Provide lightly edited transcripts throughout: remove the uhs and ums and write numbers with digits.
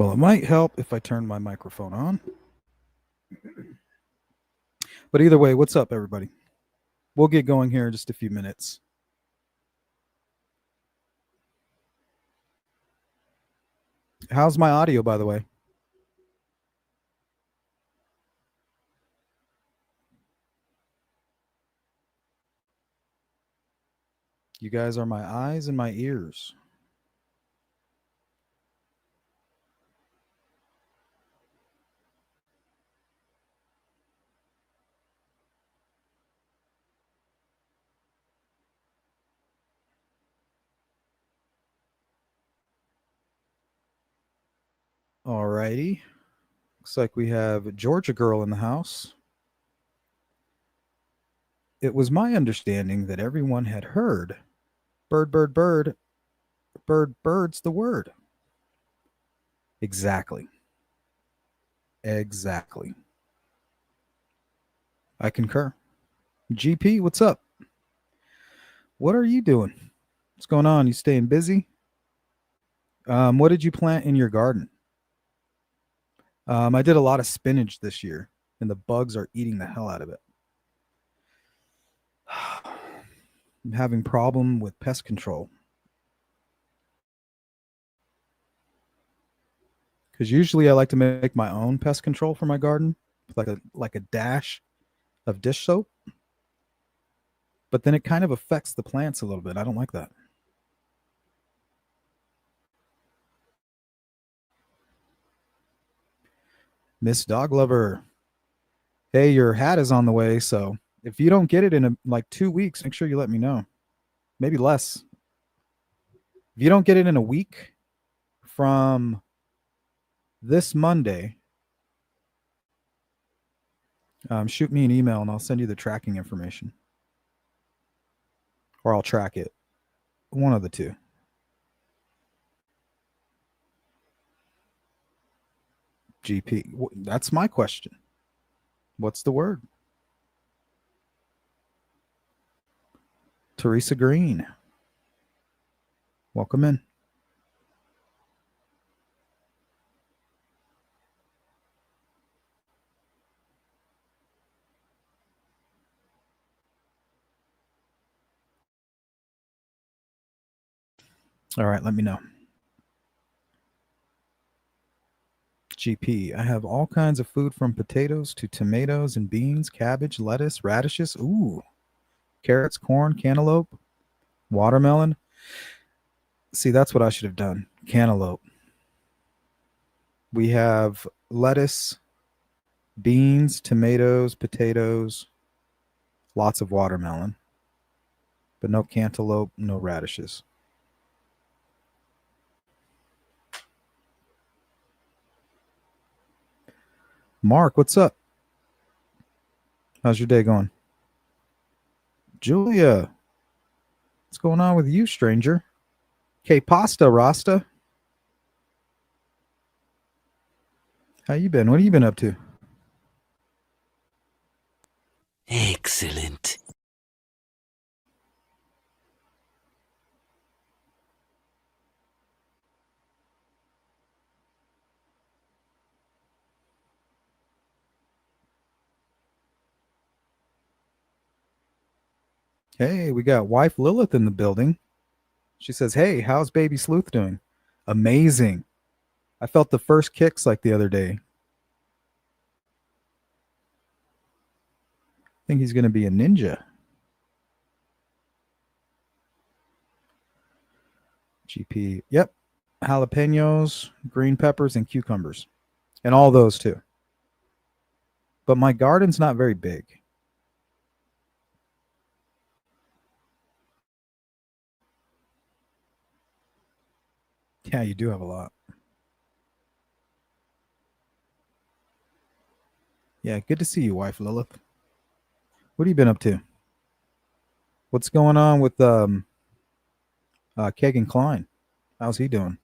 Well, it might help if I turn my microphone on. But either way, what's up, everybody? We'll get going here in just a few minutes. How's my audio, by the way? You guys are my eyes and my ears. Alrighty. Looks like we have Georgia Girl in the house. It was my understanding that everyone had heard bird, bird, bird, bird, bird's the word. Exactly. Exactly. I concur. GP, what's up? What are you doing? What's going on? You staying busy? What did you plant in your garden? I did a lot of spinach this year, and the bugs are eating the hell out of it. I'm having problem with pest control because usually I like to make my own pest control for my garden, like a dash of dish soap. But then it kind of affects the plants a little bit. I don't like that. Miss Dog Lover, hey, your hat is on the way, so if you don't get it in like 2 weeks, make sure you let me know. Maybe less. If you don't get it in a week from this Monday, shoot me an email and I'll send you the tracking information. Or I'll track it. One of the two. GP. That's my question. What's the word? Teresa Green. Welcome in. All right, let me know. GP, I have all kinds of food from potatoes to tomatoes and beans, cabbage, lettuce, radishes, ooh, carrots, corn, cantaloupe, watermelon. See, that's what I should have done. Cantaloupe. We have lettuce, beans, tomatoes, potatoes, lots of watermelon, but no cantaloupe, no radishes. Mark, what's up? How's your day going? Julia, what's going on with you, stranger? Que pasta, Rasta? How you been? What have you been up to? Excellent. Hey, we got wife Lilith in the building. She says, hey, how's baby Sleuth doing? Amazing. I felt the first kicks like the other day. I think he's going to be a ninja. GP. Yep. Jalapenos, green peppers, and cucumbers. And all those too. But my garden's not very big. Yeah, you do have a lot. Yeah, good to see you, wife Lilith. What have you been up to? What's going on with Kegan Klein? How's he doing?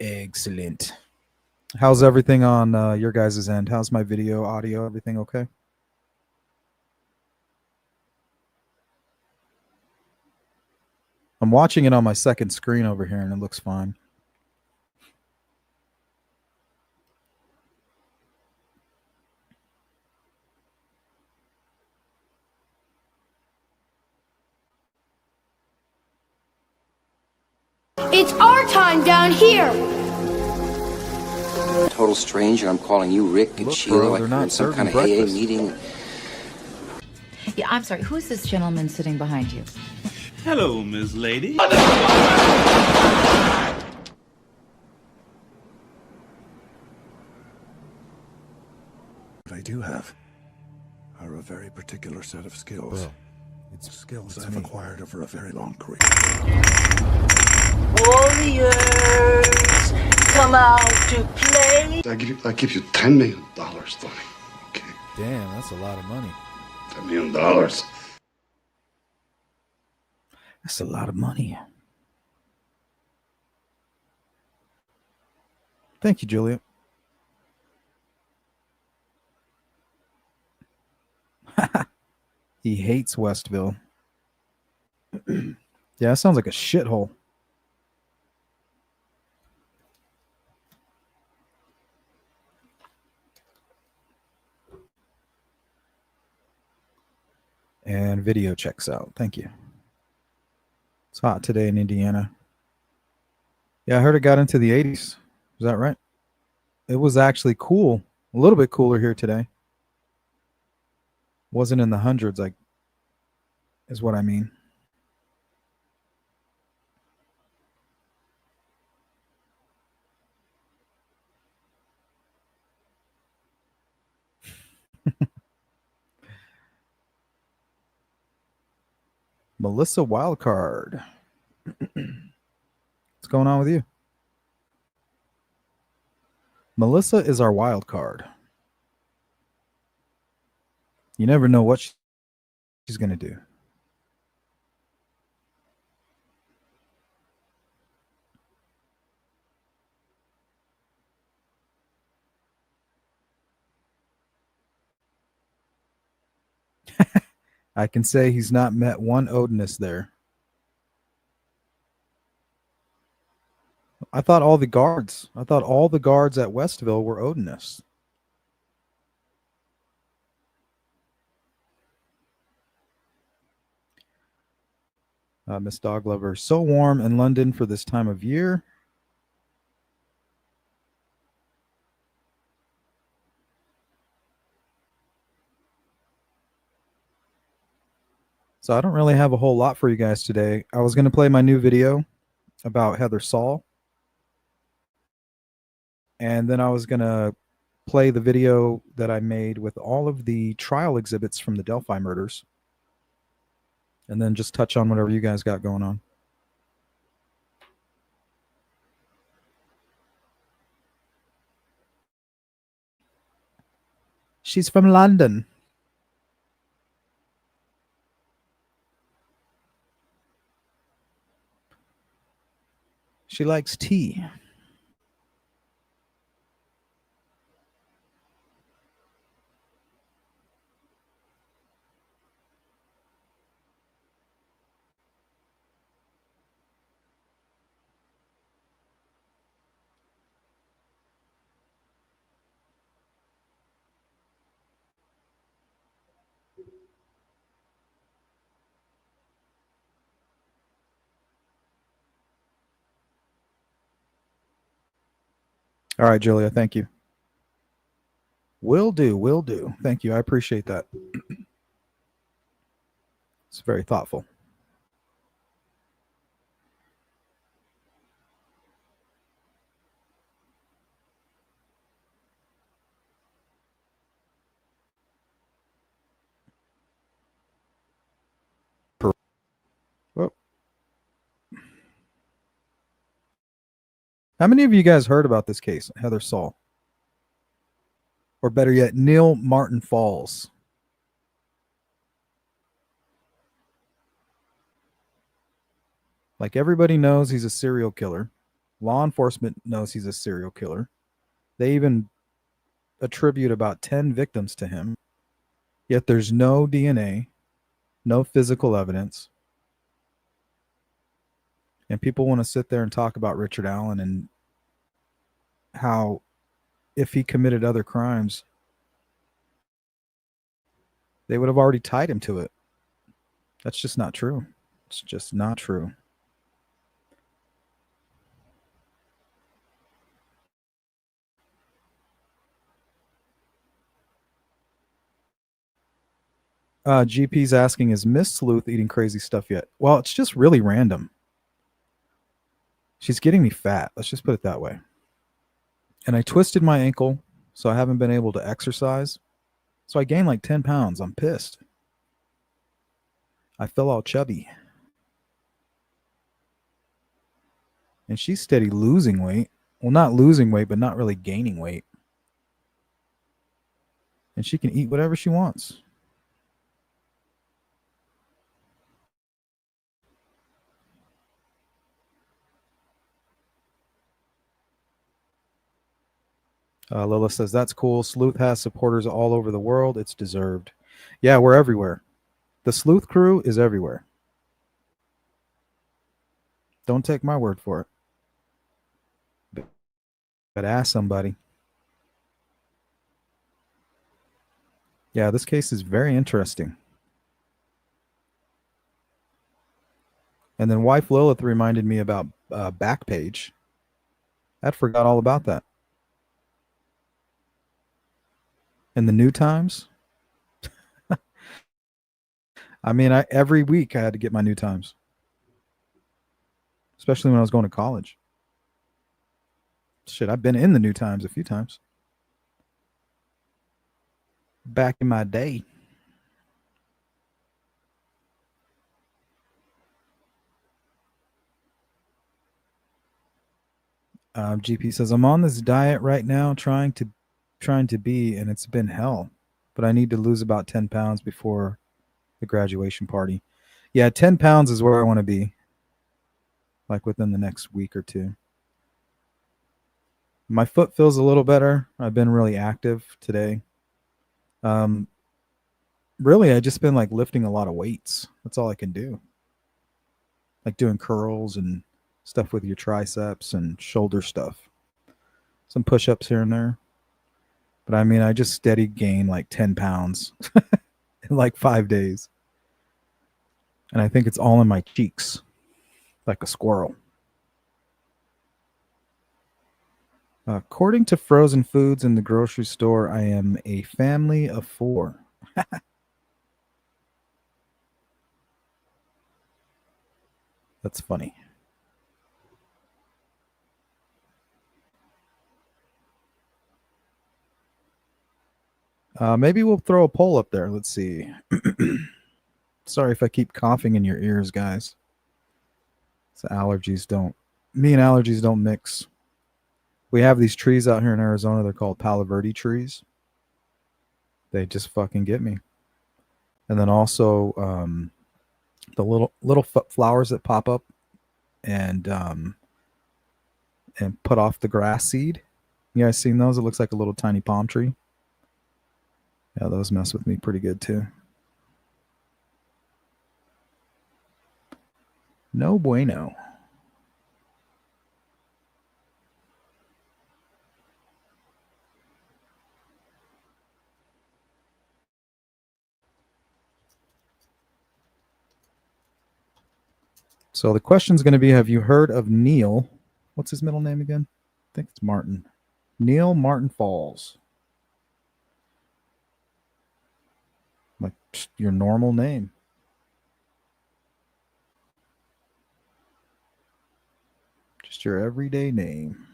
Excellent. How's everything on your guys' end? How's my video, audio, everything okay? I'm watching it on my second screen over here and it looks fine. It's our time down here. Total stranger, I'm calling you Rick and Look, Sheila bro, like they're we're not in some kind serving of AA breakfast. meeting. Yeah, I'm sorry. Who's this gentleman sitting behind you? Hello, Miss Lady. What I do have are a very particular set of skills. Bro, it's Skills it's I've me. acquired over a very long career. Warriors, come out to play. I give you $10 million, Tony. Okay, Damn, that's a lot of money. $10 million. That's a lot of money. Thank you, Julia. He hates Westville. Yeah, that sounds like a shithole. And video checks out. Thank you. It's hot today in Indiana. Yeah, I heard it got into the 80s. Is that right? It was actually cool. A little bit cooler here today. Wasn't in the hundreds, like, is what I mean. Melissa Wildcard. What's going on with you? Melissa is our wild card. You never know what she's going to do. I can say he's not met one Odinist there. I thought all the guards at Westville were Odinists. Miss Dog Lover, so warm in London for this time of year. So I don't really have a whole lot for you guys today. I was going to play my new video about Heather Saul. And then I was going to play the video that I made with all of the trial exhibits from the Delphi murders. And then just touch on whatever you guys got going on. She's from London. She likes tea. All right, Julia, thank you. Will do, will do. Thank you. I appreciate that. It's very thoughtful. Well, how many of you guys heard about this case, Heather Saul? Or better yet, Neil Martin Falls. Like everybody knows he's a serial killer. Law enforcement knows he's a serial killer. They even attribute about 10 victims to him, yet there's no DNA, no physical evidence. And people want to sit there and talk about Richard Allen and how if he committed other crimes, they would have already tied him to it. That's just not true. It's just not true. GP's asking, is Miss Sleuth eating crazy stuff yet? Well, it's just really random. She's getting me fat. Let's just put it that way. And I twisted my ankle, so I haven't been able to exercise. So I gained like 10 pounds. I'm pissed. I feel all chubby. And she's steady losing weight. Well, not losing weight, but not really gaining weight. And she can eat whatever she wants. Lila says, that's cool. Sleuth has supporters all over the world. It's deserved. Yeah, we're everywhere. The Sleuth crew is everywhere. Don't take my word for it. But ask somebody. Yeah, this case is very interesting. And then wife Lilith reminded me about Backpage. I'd forgot all about that. And the New Times. I mean, every week I had to get my New Times, especially when I was going to college. Shit, I've been in the New Times a few times. Back in my day. GP says, I'm on this diet right now, trying to be, and it's been hell. But I need to lose about 10 pounds before the graduation party. Yeah, 10 pounds is where I want to be, like within the next week or two. My foot feels a little better. I've been really active today. Really, I just been like lifting a lot of weights. That's all I can do. Like doing curls and stuff with your triceps and shoulder stuff. Some push-ups here and there. But I mean, I just steady gain like 10 pounds in like 5 days. And I think it's all in my cheeks, like a squirrel. According to frozen foods in the grocery store, I am a family of 4. That's funny. Maybe we'll throw a poll up there. Let's see. Sorry if I keep coughing in your ears, guys. So me and allergies don't mix. We have these trees out here in Arizona. They're called Palo Verde trees. They just fucking get me. And then also the little flowers that pop up and put off the grass seed. You guys seen those? It looks like a little tiny palm tree. Yeah, those mess with me pretty good too. No bueno. So the question's going to be, have you heard of Neil? What's his middle name again? I think it's Martin. Neil Martin Falls. Like your normal name. Just your everyday name.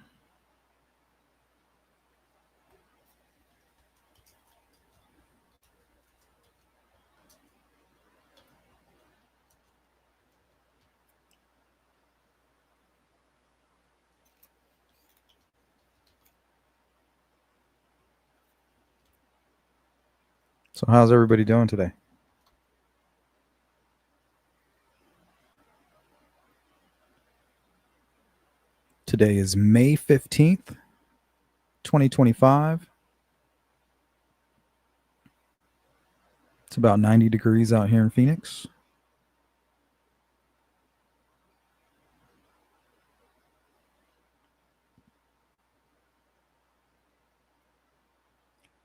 So how's everybody doing today? Today is May 15th, 2025. It's about 90 degrees out here in Phoenix.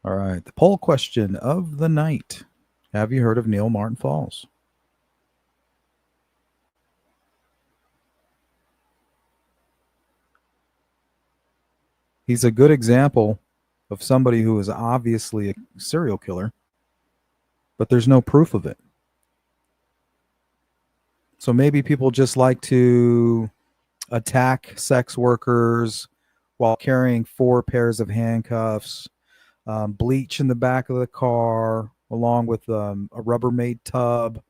All right. The poll question of the night. Have you heard of Neil Martin Falls? He's a good example of somebody who is obviously a serial killer, but there's no proof of it. So maybe people just like to attack sex workers while carrying 4 pairs of handcuffs, bleach in the back of the car, along with a Rubbermaid tub,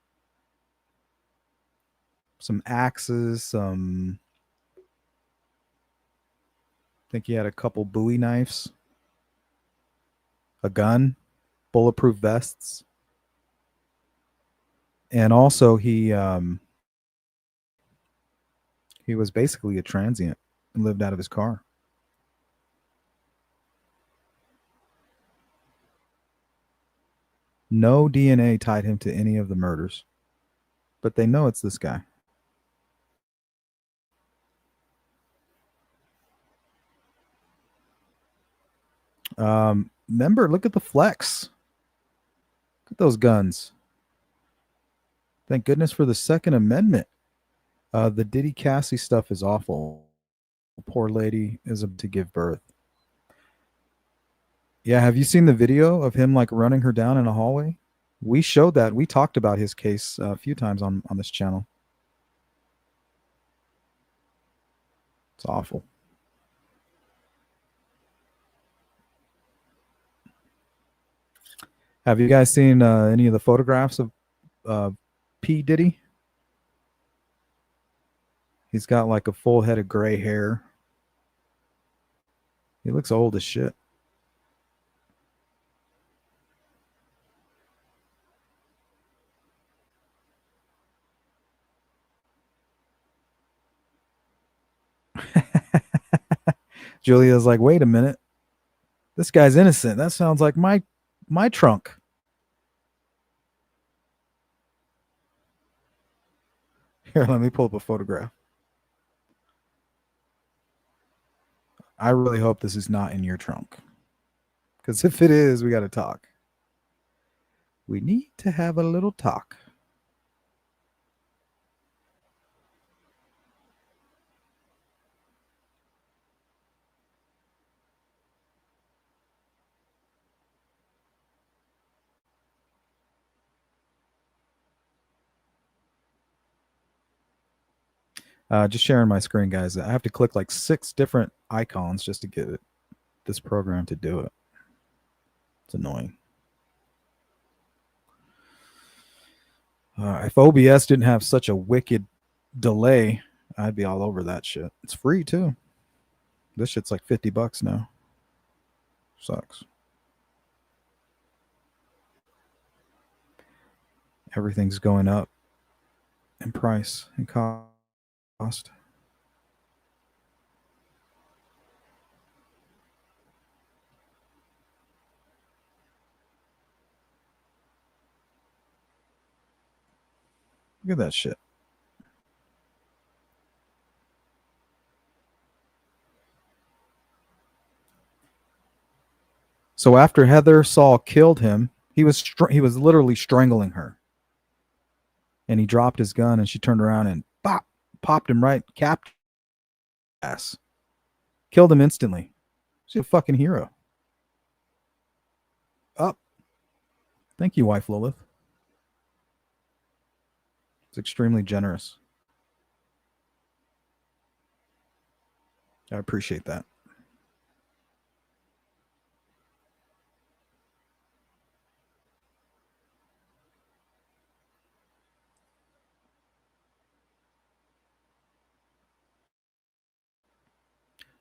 some axes, I think he had a couple Bowie knives, a gun, bulletproof vests, and also he was basically a transient and lived out of his car. No DNA tied him to any of the murders, but they know it's this guy. Remember, look at the flex. Look at those guns. Thank goodness for the Second Amendment. The Diddy Cassie stuff is awful. Poor lady is about to give birth. Yeah, have you seen the video of him like running her down in a hallway? We showed that. We talked about his case a few times on this channel. It's awful. Have you guys seen any of the photographs of P. Diddy? He's got like a full head of gray hair. He looks old as shit. Julia's like, wait a minute. This guy's innocent. That sounds like my trunk. Here, let me pull up a photograph. I really hope this is not in your trunk. Because if it is, we got to talk. We need to have a little talk. Just sharing my screen, guys. I have to click like 6 different icons just to get this program to do it. It's annoying. If OBS didn't have such a wicked delay, I'd be all over that shit. It's free too. This shit's like $50 now. Sucks. Everything's going up in price and cost. Look at that shit. So after Heather Saul killed him, he was literally strangling her. And he dropped his gun and she turned around and popped him right, capped ass. Killed him instantly. She's a fucking hero. Up. Thank you, wife Lilith. It's extremely generous. I appreciate that.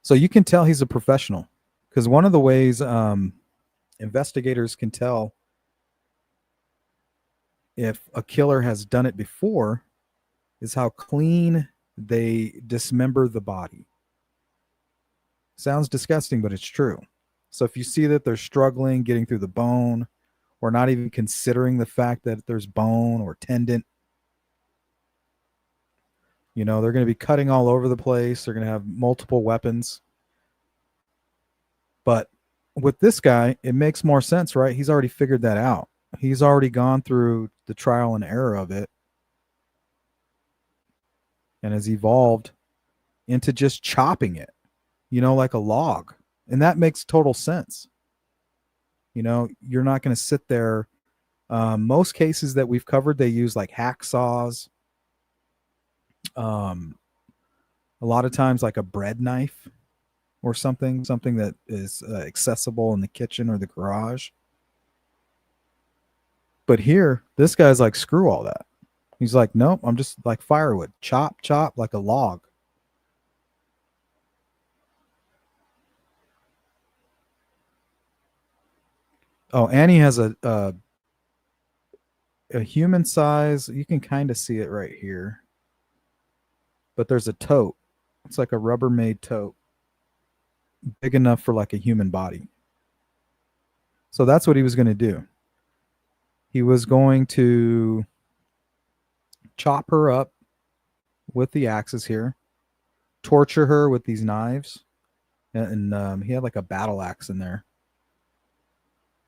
So you can tell he's a professional because one of the ways investigators can tell if a killer has done it before is how clean they dismember the body. Sounds disgusting, but it's true. So if you see that they're struggling getting through the bone, or not even considering the fact that there's bone or tendon, they're going to be cutting all over the place. They're going to have multiple weapons. But with this guy, it makes more sense, right? He's already figured that out. He's already gone through the trial and error of it and has evolved into just chopping it, like a log. And that makes total sense. You're not going to sit there. Most cases that we've covered, they use like hacksaws. A lot of times like a bread knife or something that is accessible in the kitchen or the garage. But here, this guy's like, screw all that. He's like, nope, I'm just like firewood. Chop, chop like a log. Oh, Annie has a human size. You can kind of see it right here. But there's a tote. It's like a Rubbermaid tote. Big enough for like a human body. So that's what he was going to do. He was going to chop her up with the axes here, torture her with these knives, and he had like a battle axe in there.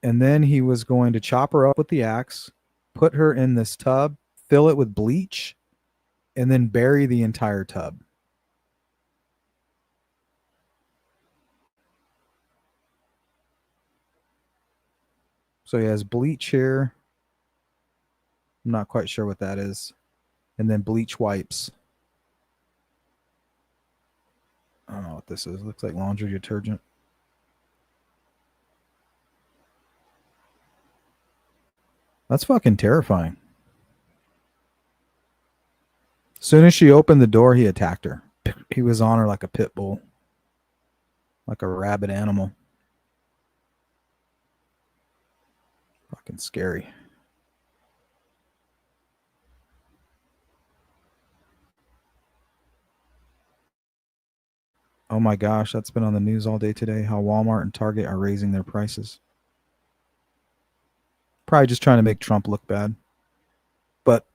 And then he was going to chop her up with the axe, put her in this tub, fill it with bleach, and then bury the entire tub. So he has bleach here. I'm not quite sure what that is. And then bleach wipes. I don't know what this is. It looks like laundry detergent. That's fucking terrifying. As soon as she opened the door, he attacked her. He was on her like a pit bull, like a rabid animal. Fucking scary. Oh my gosh, that's been on the news all day today, how Walmart and Target are raising their prices. Probably just trying to make Trump look bad. But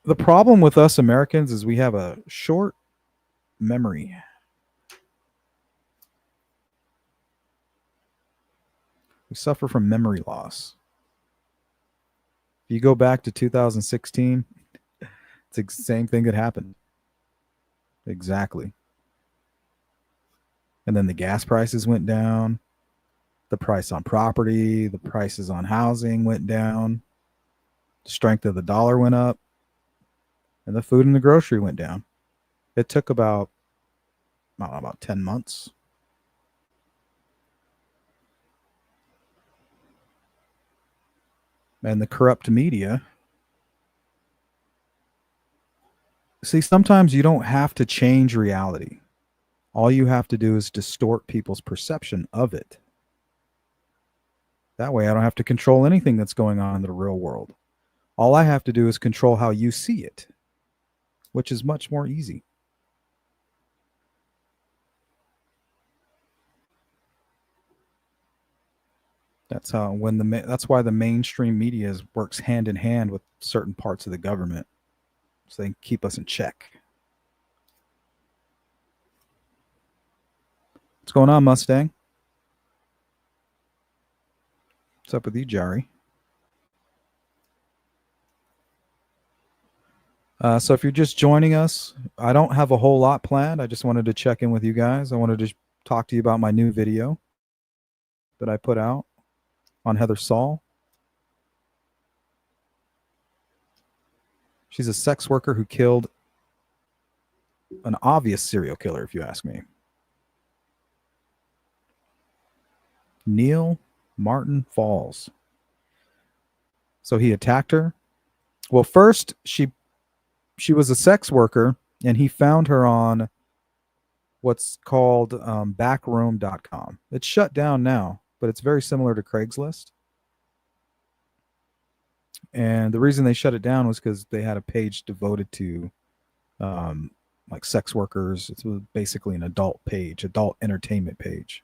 the problem with us Americans is we have a short memory. We suffer from memory loss. If you go back to 2016, it's the same thing that happened. Exactly. And then the gas prices went down. The price on property, the prices on housing went down. The strength of the dollar went up. And the food in the grocery went down. It took about 10 months. And the corrupt media. See, sometimes you don't have to change reality. All you have to do is distort people's perception of it. That way I don't have to control anything that's going on in the real world. All I have to do is control how you see it, which is much more easy. That's how that's why the mainstream media works hand in hand with certain parts of the government, so they can keep us in check. What's going on, Mustang? What's up with you, Jari? So if you're just joining us, I don't have a whole lot planned. I just wanted to check in with you guys. I wanted to talk to you about my new video that I put out on Heather Saul. She's a sex worker who killed an obvious serial killer, if you ask me. Neil Martin Falls. So he attacked her. Well, first she was a sex worker, and he found her on what's called backroom.com. It's shut down now, but it's very similar to Craigslist. And the reason they shut it down was because they had a page devoted to like sex workers. It was basically an adult page, adult entertainment page.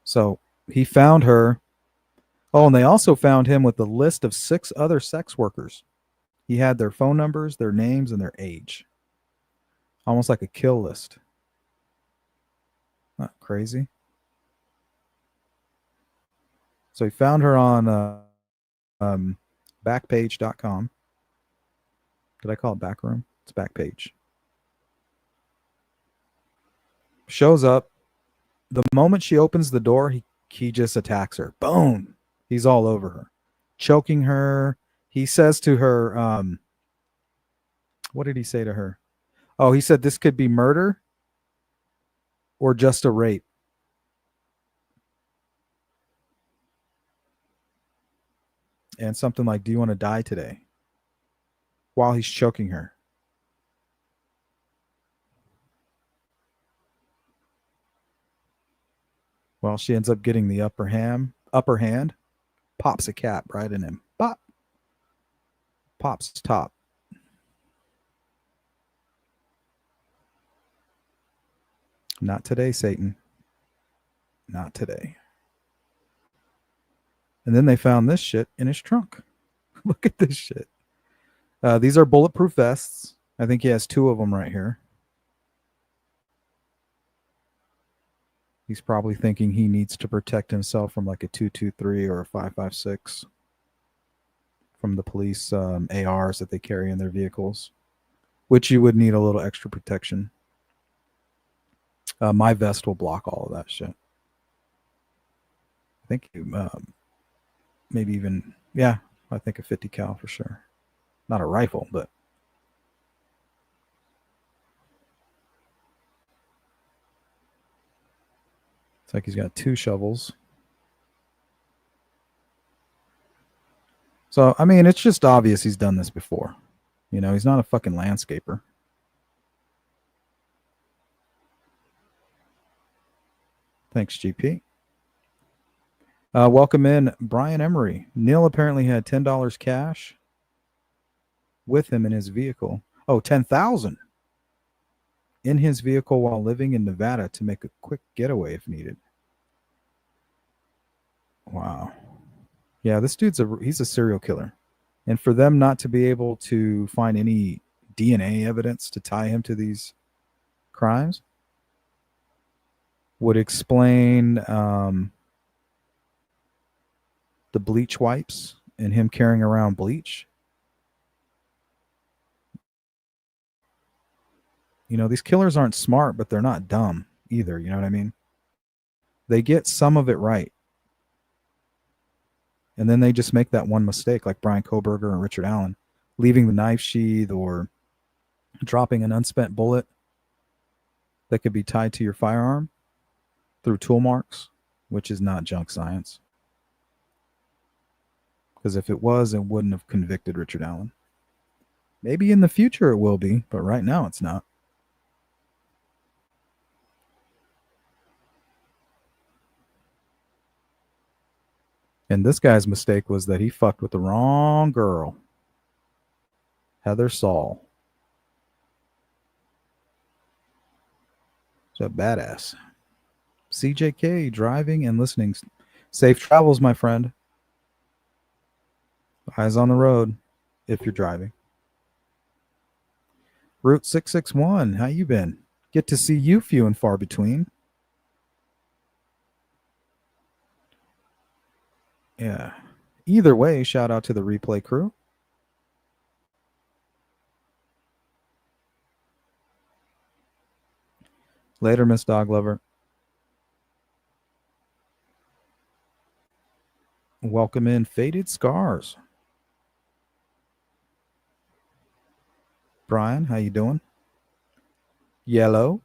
So he found her. Oh, and they also found him with a list of 6 other sex workers. He had their phone numbers, their names, and their age. Almost like a kill list. Not crazy. So he found her on backpage.com. Did I call it Backroom? It's Backpage. Shows up. The moment she opens the door, he just attacks her. Boom. He's all over her. Choking her. He says to her, what did he say to her? Oh, he said this could be murder or just a rape. And something like, do you want to die today? While he's choking her. Well, she ends up getting the upper hand, pops a cap right in him. Pop. Pops top. Not today, Satan. Not today. And then they found this shit in his trunk. Look at this shit. These are bulletproof vests. I think he has 2 of them right here. He's probably thinking he needs to protect himself from like a 223 or a 556 from the police ARs that they carry in their vehicles, which you would need a little extra protection. My vest will block all of that shit. I think maybe even, yeah, I think a 50 cal for sure. Not a rifle, but it's like he's got 2 shovels. So, I mean, it's just obvious he's done this before. You know, he's not a fucking landscaper. Thanks, GP. Welcome in, Brian Emery. Neil apparently had $10 cash with him in his vehicle. Oh, $10,000 in his vehicle while living in Nevada to make a quick getaway if needed. Wow. Yeah, this dude's he's a serial killer. And for them not to be able to find any DNA evidence to tie him to these crimes would explain the bleach wipes and him carrying around bleach. You know, these killers aren't smart, but they're not dumb either. You know what I mean? They get some of it right. And then they just make that one mistake, like Brian Koberger and Richard Allen, leaving the knife sheath or dropping an unspent bullet that could be tied to your firearm through tool marks, which is not junk science. Because if it was, it wouldn't have convicted Richard Allen. Maybe in the future it will be, but right now it's not. And this guy's mistake was that he fucked with the wrong girl. Heather Saul. She's a badass. CJK, driving and listening. Safe travels, my friend. Eyes on the road if you're driving. Route 661, how you been? Get to see you few and far between. Yeah. Either way, shout out to the replay crew. Later, Miss Dog Lover. Welcome in, Faded Scars. Brian, how you doing? Yellow.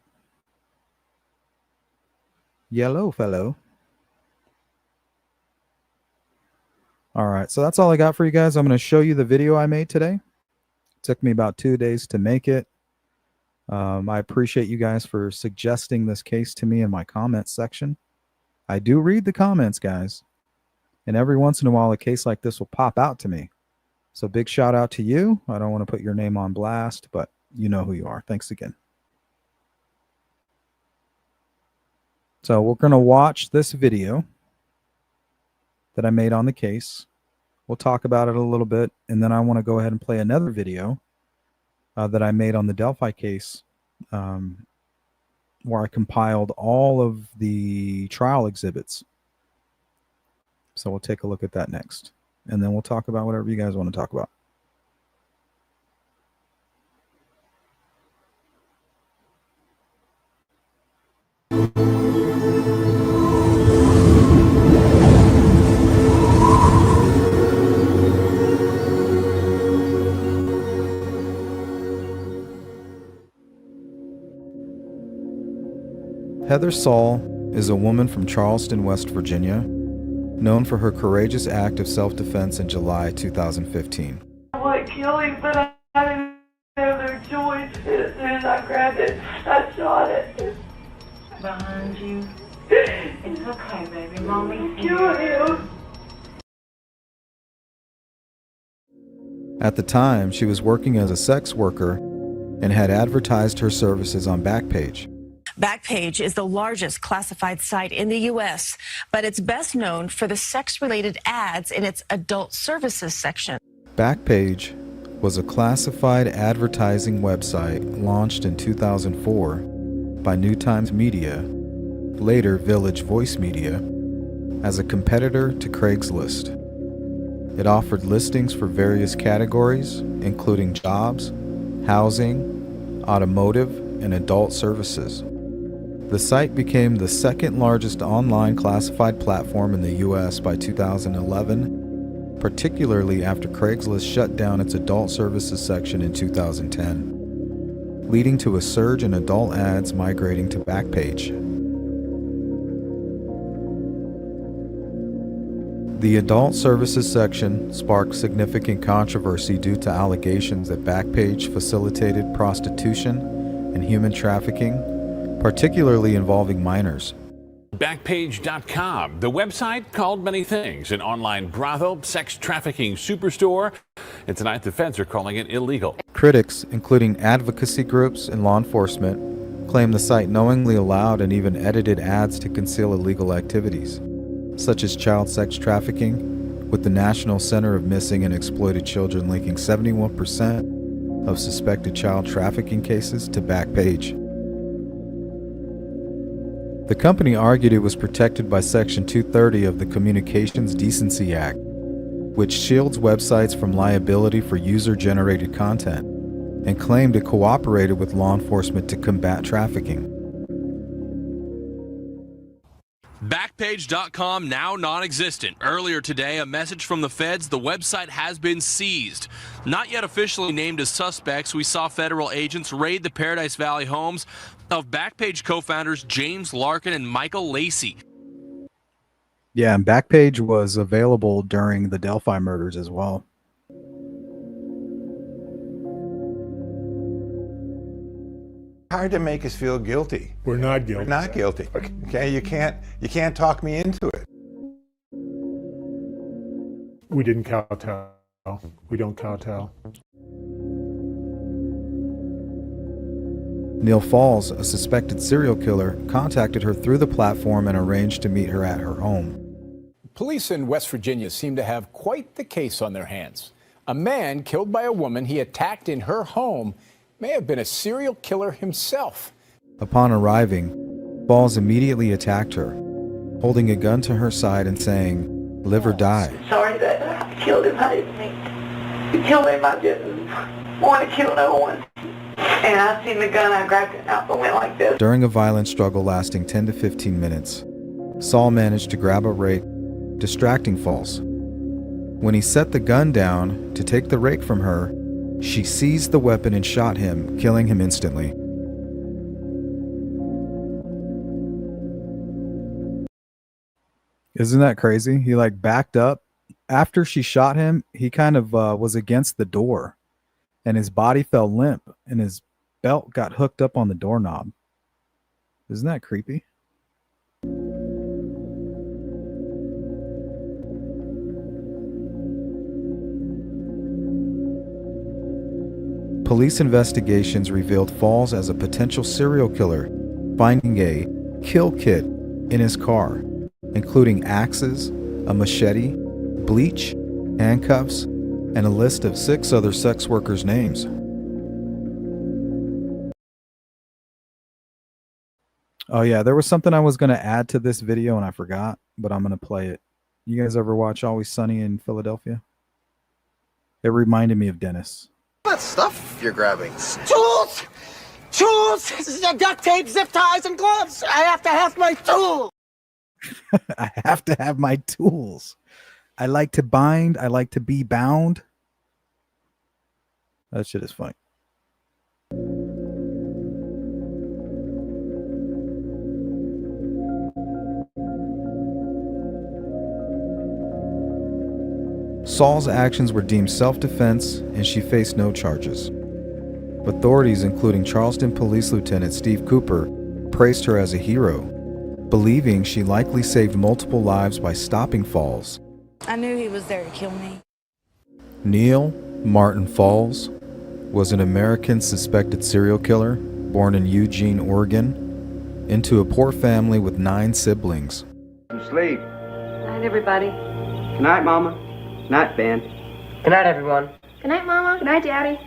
Yellow fellow. All right, so that's all I got for you guys. I'm going to show you the video I made today. It took me about 2 days to make it. I appreciate you guys for suggesting this case to me in my comments section. I do read the comments, guys. And every once in a while, a case like this will pop out to me. So big shout out to you. I don't want to put your name on blast, but you know who you are. Thanks again. So we're going to watch this video that I made on the case. We'll talk about it a little bit, and then I want to go ahead and play another video that I made on the Delphi case, where I compiled all of the trial exhibits. So we'll take a look at that next, and then we'll talk about whatever you guys want to talk about. Heather Saul is a woman from Charleston, West Virginia, known for her courageous act of self-defense in July 2015. I want to kill him, but I didn't have no choice. As soon as I grabbed it, I shot it. Behind you. It's okay, baby. Mommy's killed him. At the time, she was working as a sex worker and had advertised her services on Backpage. Backpage is the largest classified site in the U.S., but it's best known for the sex-related ads in its adult services section. Backpage was a classified advertising website launched in 2004 by New Times Media, later Village Voice Media, as a competitor to Craigslist. It offered listings for various categories, including jobs, housing, automotive, and adult services. The site became the second largest online classified platform in the U.S. by 2011, particularly after Craigslist shut down its adult services section in 2010, leading to a surge in adult ads migrating to Backpage. The adult services section sparked significant controversy due to allegations that Backpage facilitated prostitution and human trafficking, particularly involving minors. Backpage.com, the website called many things, an online brothel, sex trafficking superstore, and tonight the feds are calling it illegal. Critics, including advocacy groups and law enforcement, claim the site knowingly allowed and even edited ads to conceal illegal activities, such as child sex trafficking, with the National Center of Missing and Exploited Children linking 71% of suspected child trafficking cases to Backpage. The company argued it was protected by Section 230 of the Communications Decency Act, which shields websites from liability for user-generated content, and claimed it cooperated with law enforcement to combat trafficking. Backpage.com now non-existent. Earlier today, a message from the feds: the website has been seized. Not yet officially named as suspects, we saw federal agents raid the Paradise Valley homes of Backpage co-founders James Larkin and Michael Lacey. Yeah, and Backpage was available during the Delphi murders as well. Hard to make us feel guilty. We're not guilty. We're not guilty. Okay, you can't talk me into it. We didn't kowtow. We don't kowtow. Neil Falls, a suspected serial killer, contacted her through the platform and arranged to meet her at her home. Police in West Virginia seem to have quite the case on their hands. A man killed by a woman he attacked in her home may have been a serial killer himself. Upon arriving, Falls immediately attacked her, holding a gun to her side and saying, "Live or die." Sorry that I killed him. I didn't mean to kill him. I didn't want to kill no one. And I seen the gun, I grabbed it out and went like this. During a violent struggle lasting 10 to 15 minutes, Saul managed to grab a rake, distracting Falls. When he set the gun down to take the rake from her, she seized the weapon and shot him, killing him instantly. Isn't that crazy? He like backed up. After she shot him, he kind of was against the door, and his body fell limp, and his belt got hooked up on the doorknob. Isn't that creepy? Police investigations revealed Falls as a potential serial killer, finding a kill kit in his car, including axes, a machete, bleach, handcuffs, and a list of 6 other sex workers' names. Oh yeah, there was something I was going to add to this video and I forgot, but I'm going to play it. You guys ever watch Always Sunny in Philadelphia? It reminded me of Dennis. That stuff you're grabbing. Tools! Tools! Duct tape, zip ties, and gloves! I have to have my tools! I have to have my tools. I like to bind. I like to be bound. That shit is funny. Saul's actions were deemed self-defense and she faced no charges. Authorities, including Charleston Police Lieutenant Steve Cooper, praised her as a hero, believing she likely saved multiple lives by stopping Falls. I knew he was there to kill me. Neil Martin Falls was an American suspected serial killer born in Eugene, Oregon, into a poor family with 9 siblings. Sleep. Good night, everybody. Good night, Mama. Good night, Ben. Good night, everyone. Good night, Mama. Good night, Daddy.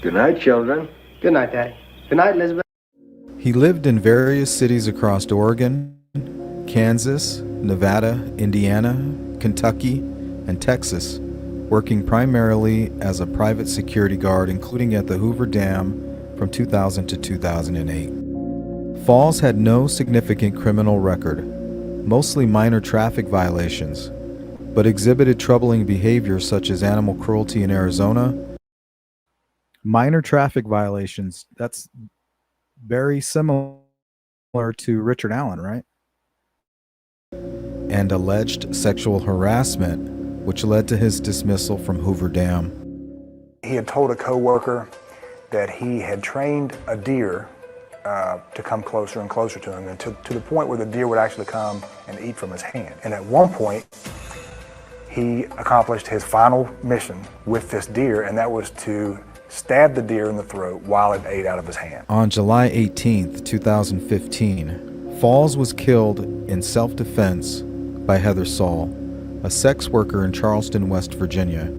Good night, children. Good night, Daddy. Good night, Elizabeth. He lived in various cities across Oregon, Kansas, Nevada, Indiana, Kentucky, and Texas, working primarily as a private security guard, including at the Hoover Dam from 2000 to 2008. Falls had no significant criminal record, mostly minor traffic violations, but exhibited troubling behavior such as animal cruelty in Arizona. Minor traffic violations, that's very similar to Richard Allen, right? And alleged sexual harassment, which led to his dismissal from Hoover Dam. He had told a coworker that he had trained a deer to come closer and closer to him, and to the point where the deer would actually come and eat from his hand. And at one point, he accomplished his final mission with this deer, and that was to stab the deer in the throat while it ate out of his hand. On July 18th, 2015, Falls was killed in self-defense by Heather Saul, a sex worker in Charleston, West Virginia,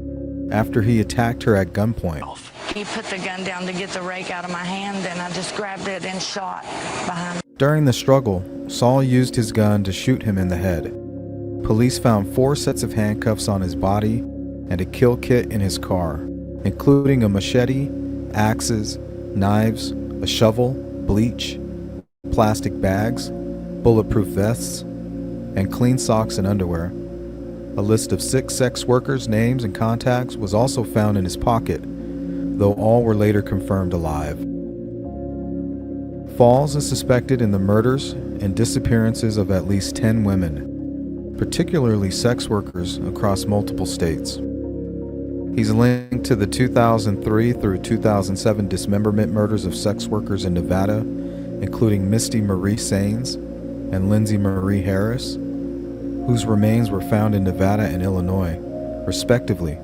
after he attacked her at gunpoint. He put the gun down to get the rake out of my hand, and I just grabbed it and shot behind. During the struggle, Saul used his gun to shoot him in the head. Police found 4 sets of handcuffs on his body and a kill kit in his car, including a machete, axes, knives, a shovel, bleach, plastic bags, bulletproof vests, and clean socks and underwear. A list of 6 sex workers' names and contacts was also found in his pocket, though all were later confirmed alive. Falls is suspected in the murders and disappearances of at least 10 women, particularly sex workers across multiple states. He's linked to the 2003 through 2007 dismemberment murders of sex workers in Nevada, including Misty Marie Sains and Lindsay Marie Harris, whose remains were found in Nevada and Illinois, respectively.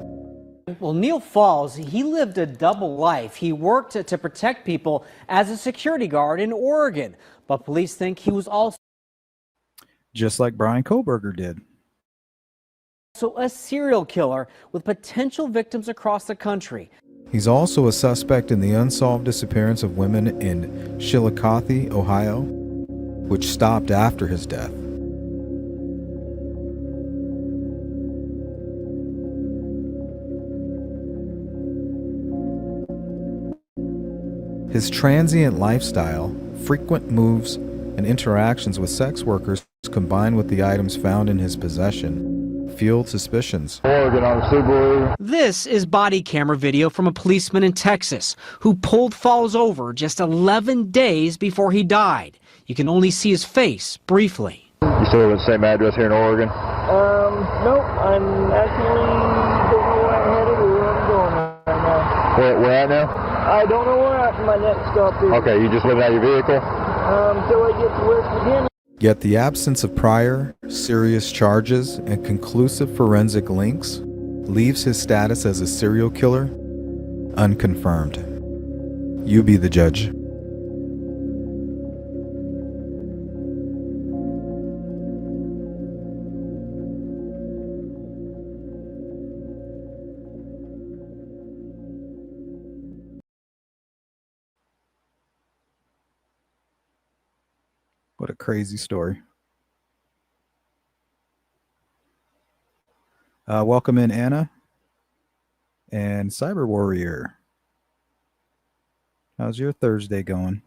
Well, Neil Falls, he lived a double life. He worked to protect people as a security guard in Oregon, but police think he was also Just like Brian Koberger did. a serial killer with potential victims across the country. He's also a suspect in the unsolved disappearance of women in Chillicothe, Ohio, which stopped after his death. His transient lifestyle, frequent moves, and interactions with sex workers combined with the items found in his possession fueled suspicions. Oregon on Subaru. This is body camera video from a policeman in Texas who pulled Falls over just 11 days before he died. You can only see his face briefly. You still live at the same address here in Oregon? Nope, I'm actually don't know where I'm headed or where I'm going right now. Where at now? I don't know where my next stop is. Okay, you just living out your vehicle? Until I get to West Virginia. Yet the absence of prior, serious charges and conclusive forensic links leaves his status as a serial killer unconfirmed. You be the judge. What a crazy story. Welcome in, Anna and Cyber Warrior. How's your Thursday going?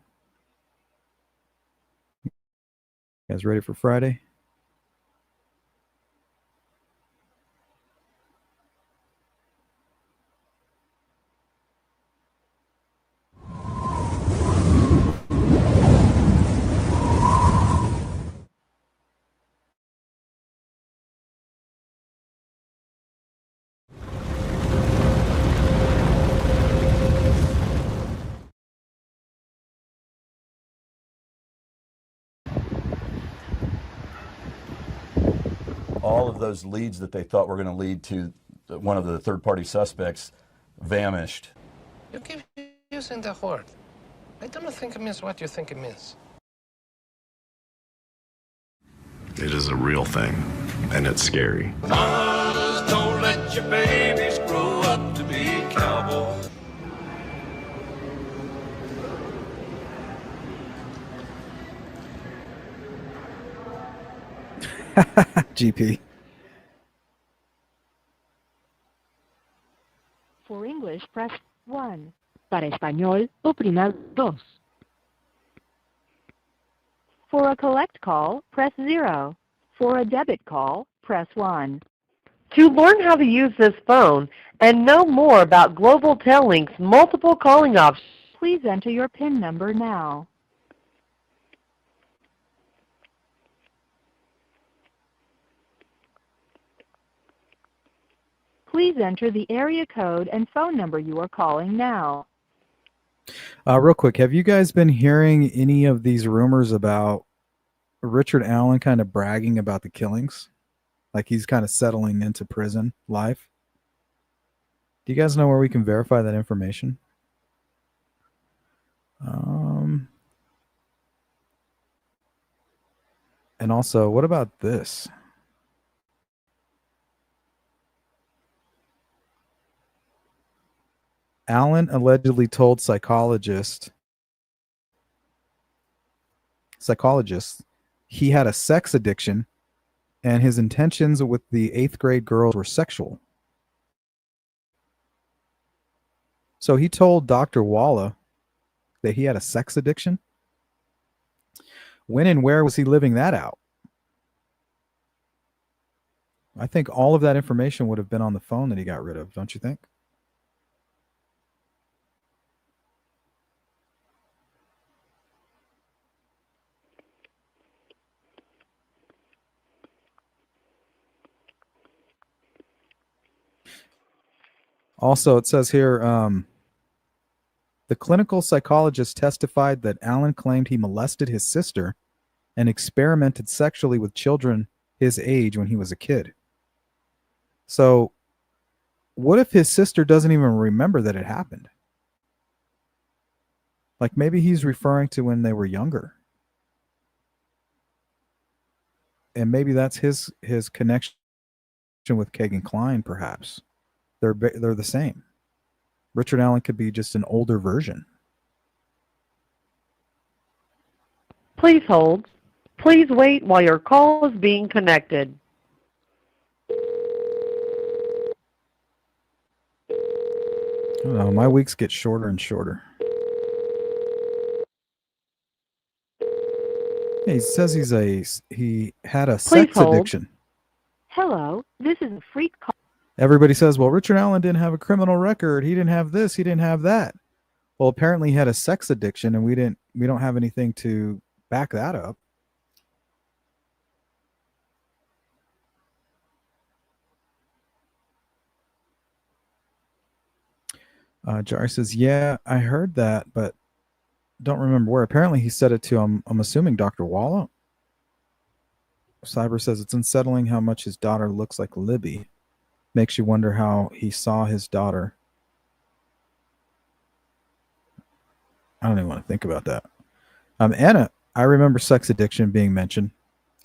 You guys ready for Friday? All of those leads that they thought were going to lead to one of the third-party suspects vanished. You keep using the word. I don't think it means what you think it means. It is a real thing, and it's scary. Mamas, don't let your babies grow up to be cowboys. GP. For English, press 1. Para español, oprima 2. For a collect call, press 0. For a debit call, press 1. To learn how to use this phone and know more about Global Tellink's multiple calling options, please enter your PIN number now. Please enter the area code and phone number you are calling now. Real quick, have you guys been hearing any of these rumors about Richard Allen kind of bragging about the killings? Like he's kind of settling into prison life? Do you guys know where we can verify that information? And also, what about this? Allen allegedly told psychologists he had a sex addiction and his intentions with the 8th grade girls were sexual. So he told Dr. Walla that he had a sex addiction? When and where was he living that out? I think all of that information would have been on the phone that he got rid of, don't you think? Also, it says here, the clinical psychologist testified that Allen claimed he molested his sister and experimented sexually with children his age when he was a kid. So, what if his sister doesn't even remember that it happened? Like maybe he's referring to when they were younger. And maybe that's his connection with Kagan Klein, perhaps. They're the same. Richard Allen could be just an older version. please hold. Please wait while your call is being connected. I don't know, my weeks get shorter and shorter. Yeah, he says he had a sex addiction. Hello, this is a freak call. Everybody says, well, Richard Allen didn't have a criminal record. He didn't have this. He didn't have that. Well, apparently he had a sex addiction, and we don't have anything to back that up. Jari says, yeah, I heard that, but don't remember where. Apparently he said it to, I'm assuming, Dr. Walla. Cyber says it's unsettling how much his daughter looks like Libby. Makes you wonder how he saw his daughter. I don't even want to think about that. Anna, I remember sex addiction being mentioned.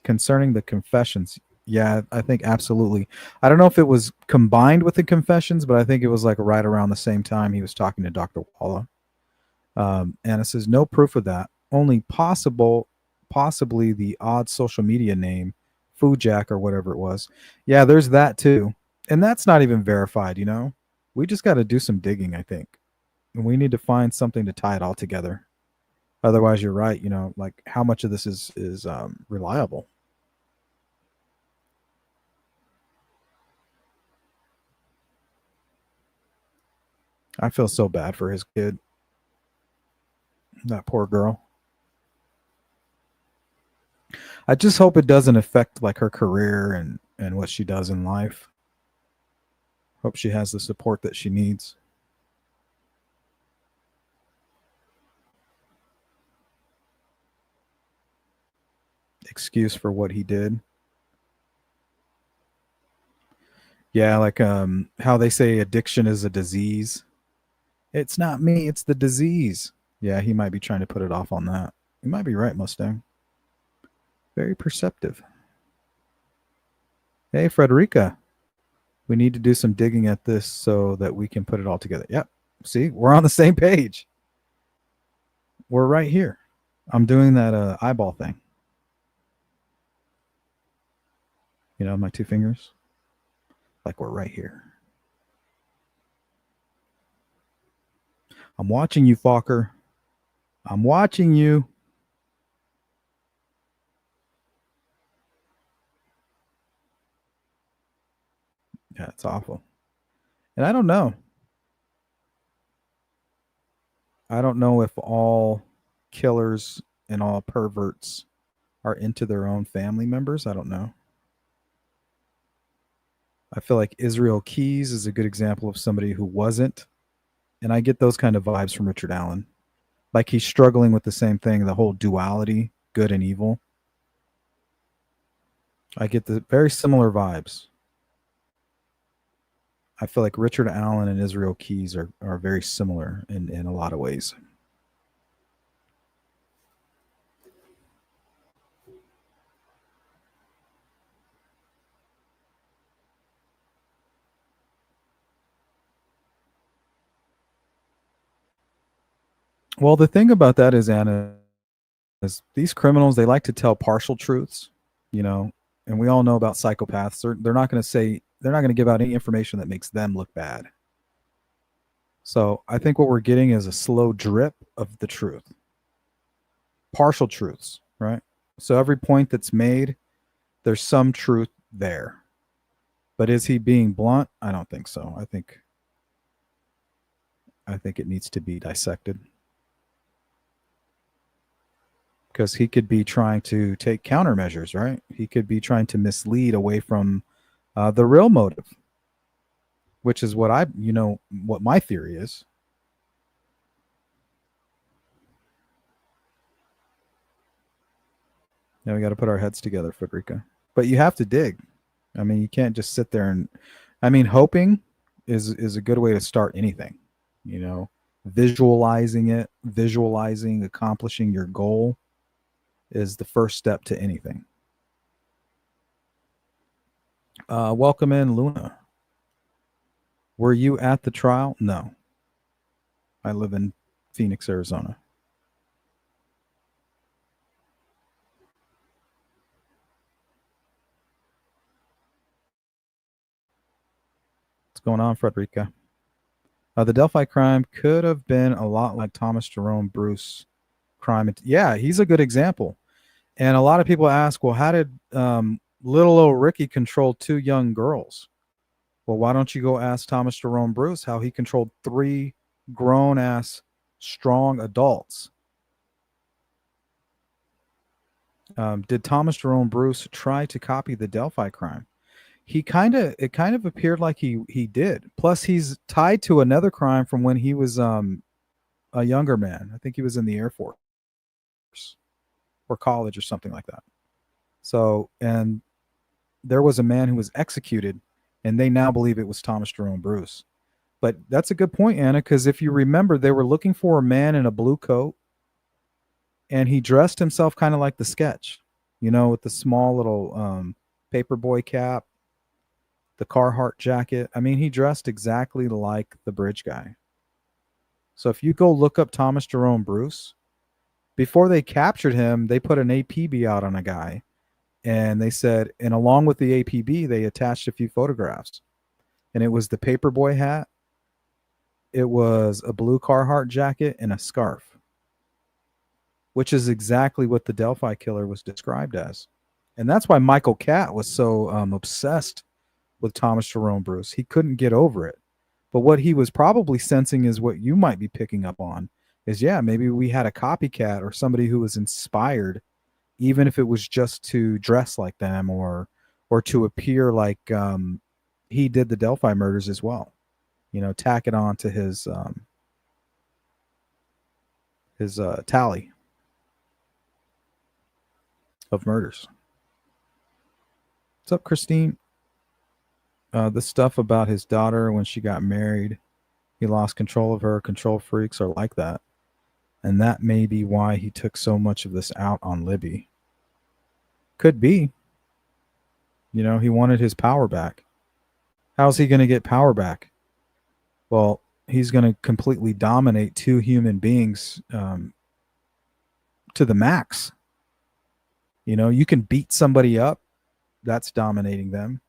Concerning the confessions, yeah, I think absolutely. I don't know if it was combined with the confessions, but I think it was like right around the same time he was talking to Dr. Walla. Anna says, no proof of that. Only possible possibly the odd social media name, Food Jack or whatever it was. Yeah, there's that too. And that's not even verified, you know? We just got to do some digging, I think. And we need to find something to tie it all together. Otherwise, you're right, you know, like how much of this is reliable? I feel so bad for his kid. That poor girl. I just hope it doesn't affect like her career and what she does in life. Hope she has the support that she needs. Excuse for what he did. Yeah, like how they say addiction is a disease. It's not me, it's the disease. Yeah, he might be trying to put it off on that. You might be right, Mustang. Very perceptive. Hey, Frederica. We need to do some digging at this so that we can put it all together. Yep. See, we're on the same page. We're right here. I'm doing that eyeball thing. You know, my two fingers. Like we're right here. I'm watching you, Fokker. I'm watching you. Yeah, it's awful. And I don't know. I don't know if all killers and all perverts are into their own family members. I don't know. I feel like Israel Keys is a good example of somebody who wasn't. And I get those kind of vibes from Richard Allen. Like he's struggling with the same thing, the whole duality, good and evil. I get the very similar vibes. I feel like Richard Allen and Israel Keys are very similar in a lot of ways. Well, the thing about that is, Anna, is these criminals, they like to tell partial truths, you know, and we all know about psychopaths. They're not going to say, they're not going to give out any information that makes them look bad. So I think what we're getting is a slow drip of the truth. Partial truths, right? So every point that's made, there's some truth there. But is he being blunt? I don't think so. I think it needs to be dissected. Because he could be trying to take countermeasures, right? He could be trying to mislead away from the real motive, which is what what my theory is. Now we got to put our heads together, Frederica. But you have to dig. I mean, you can't just sit there and, I mean, hoping is a good way to start anything, you know, visualizing accomplishing your goal is the first step to anything. Welcome in, Luna. Were you at the trial? No. I live in Phoenix, Arizona. What's going on, Frederica? The Delphi crime could have been a lot like Thomas Jerome Bruce crime. Yeah, he's a good example. And a lot of people ask, well, how did little old Ricky control 2 young girls? Well, why don't you go ask Thomas Jerome Bruce how he controlled 3 grown-ass, strong adults? Did Thomas Jerome Bruce try to copy the Delphi crime? It kind of appeared like he did. Plus, he's tied to another crime from when he was a younger man. I think he was in the Air Force or college or something like that. So, and there was a man who was executed, and they now believe it was Thomas Jerome Bruce. But that's a good point, Anna, because if you remember, they were looking for a man in a blue coat, and he dressed himself kind of like the sketch, you know, with the small little paperboy cap, the Carhartt jacket. I mean, he dressed exactly like the bridge guy. So if you go look up Thomas Jerome Bruce, Before they captured him, they put an APB out on a guy, and they said, and along with the APB, they attached a few photographs, and it was the paperboy hat, it was a blue Carhartt jacket, and a scarf, which is exactly what the Delphi killer was described as. And that's why Michael Catt was so obsessed with Thomas Jerome Bruce. He couldn't get over it. But what he was probably sensing is what you might be picking up on is, yeah, maybe we had a copycat or somebody who was inspired, even if it was just to dress like them or to appear like he did the Delphi murders as well. Tack it on to his tally of murders. What's up, Christine? The stuff about his daughter when she got married, he lost control of her. Control freaks are like that. And that may be why he took so much of this out on Libby. Could be. He wanted his power back. How's he going to get power back? Well, he's going to completely dominate two human beings to the max. You can beat somebody up. That's dominating them.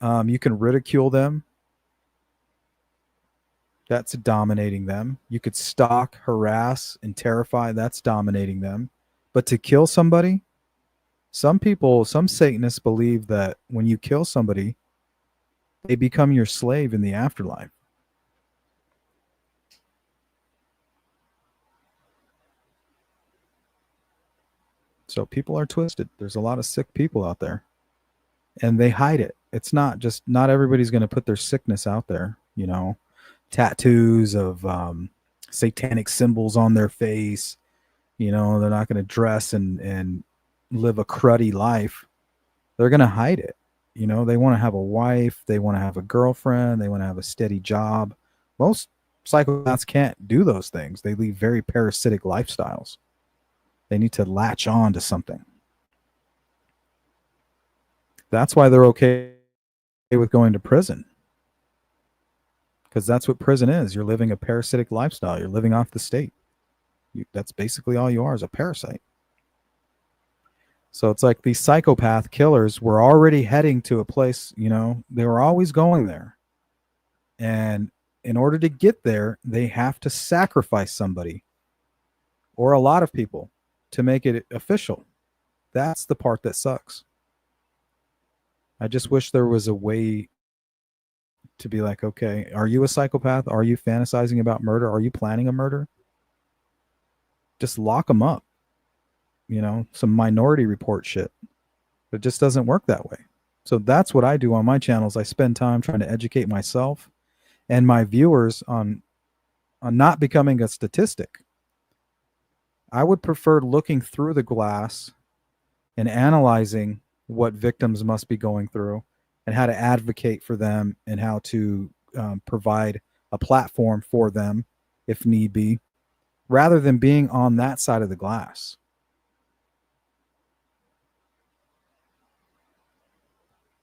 You can ridicule them. That's dominating them. You could stalk, harass, and terrify. That's dominating them. But to kill somebody, some Satanists believe that when you kill somebody, they become your slave in the afterlife. So people are twisted. There's a lot of sick people out there, and they hide it. It's not everybody's going to put their sickness out there, tattoos of satanic symbols on their face. They're not going to dress and live a cruddy life. They're going to hide it. They want to have a wife. They want to have a girlfriend. They want to have a steady job. Most psychopaths can't do those things. They lead very parasitic lifestyles. They need to latch on to something. That's why they're okay with going to prison. Because that's what prison is. You're living a parasitic lifestyle. You're living off the state. That's basically all you are, is a parasite. So it's like these psychopath killers were already heading to a place, they were always going there. And in order to get there, they have to sacrifice somebody or a lot of people to make it official. That's the part that sucks. I just wish there was a way to be like, okay, are you a psychopath? Are you fantasizing about murder? Are you planning a murder? Just lock them up. Some Minority Report shit. It just doesn't work that way. So that's what I do on my channels. I spend time trying to educate myself and my viewers on not becoming a statistic. I would prefer looking through the glass and analyzing what victims must be going through and how to advocate for them and how to provide a platform for them if need be, rather than being on that side of the glass.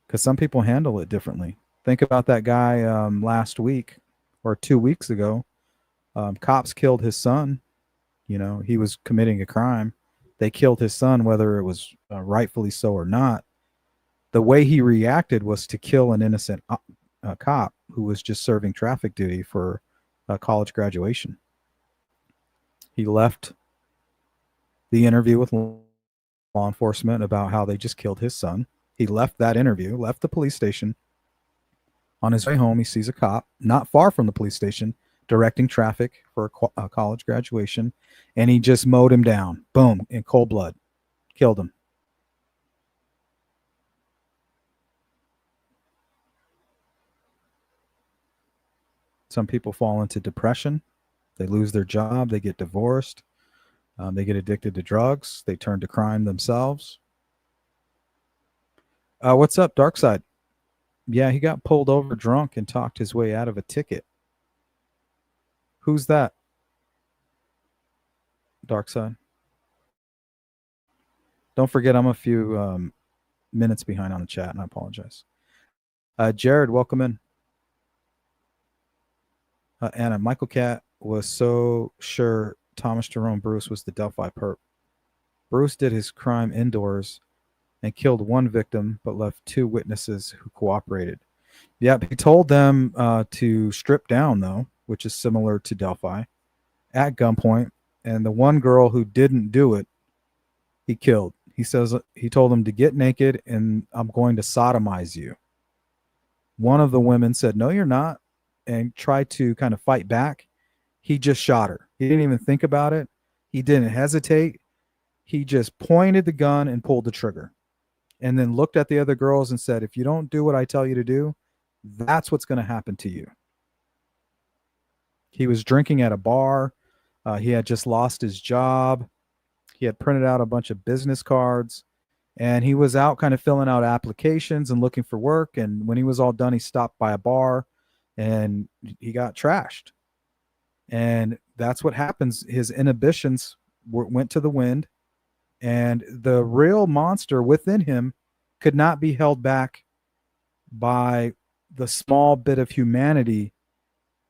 Because some people handle it differently. Think about that guy last week or 2 weeks ago. Cops killed his son. He was committing a crime. They killed his son, whether it was rightfully so or not. The way he reacted was to kill an innocent cop who was just serving traffic duty for college graduation. He left the interview with law enforcement about how they just killed his son. He left that interview, left the police station. On his way home, he sees a cop not far from the police station directing traffic for a college graduation, and he just mowed him down. Boom, in cold blood. Killed him. Some people fall into depression. They lose their job. They get divorced. They get addicted to drugs. They turn to crime themselves. What's up, Darkside? Yeah, he got pulled over drunk and talked his way out of a ticket. Who's that? Darkside. Don't forget, I'm a few minutes behind on the chat, and I apologize. Jared, welcome in. Anna, Michael Catt was so sure Thomas Jerome Bruce was the Delphi perp. Bruce did his crime indoors and killed one victim, but left two witnesses who cooperated. Yep, he told them to strip down, though, which is similar to Delphi, at gunpoint. And the one girl who didn't do it, he killed. He says he told them to get naked and I'm going to sodomize you. One of the women said, "No, you're not," and tried to kind of fight back. He just shot her. He didn't even think about it. He didn't hesitate. He just pointed the gun and pulled the trigger, and then looked at the other girls and said, "If you don't do what I tell you to do, that's what's going to happen to you." He was drinking at a bar. He had just lost his job. He had printed out a bunch of business cards, and he was out kind of filling out applications and looking for work. And when he was all done, he stopped by a bar and he got trashed. And that's what happens. His inhibitions went to the wind, and the real monster within him could not be held back by the small bit of humanity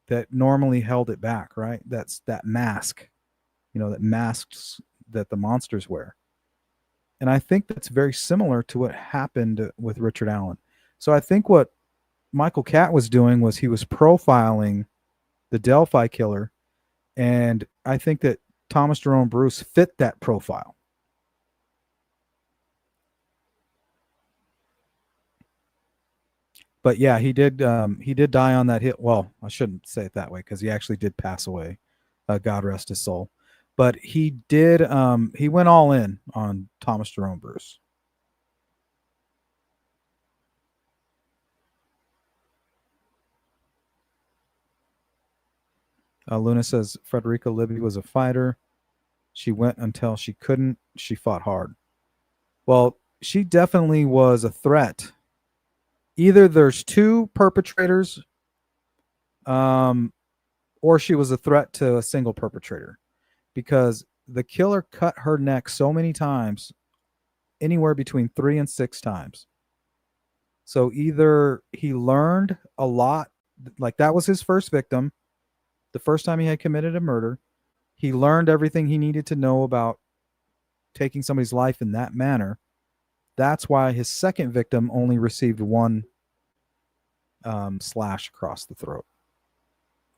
that normally held it back, right? That's that mask, that masks that the monsters wear. And I think that's very similar to what happened with Richard Allen. So I think what Michael Catt was doing was he was profiling the Delphi killer, and I think that Thomas Jerome Bruce fit that profile. But yeah, he did die on that hit. Well, I shouldn't say it that way because he actually did pass away. God rest his soul. But he did. He went all in on Thomas Jerome Bruce. Luna says Frederica Libby was a fighter. She went until she couldn't. She fought hard. Well, she definitely was a threat. Either there's two perpetrators, or she was a threat to a single perpetrator, because the killer cut her neck so many times, anywhere between 3 and 6 times. So either he learned a lot, like that was his first victim, the first time he had committed a murder. He learned everything he needed to know about taking somebody's life in that manner. That's why his second victim only received one slash across the throat.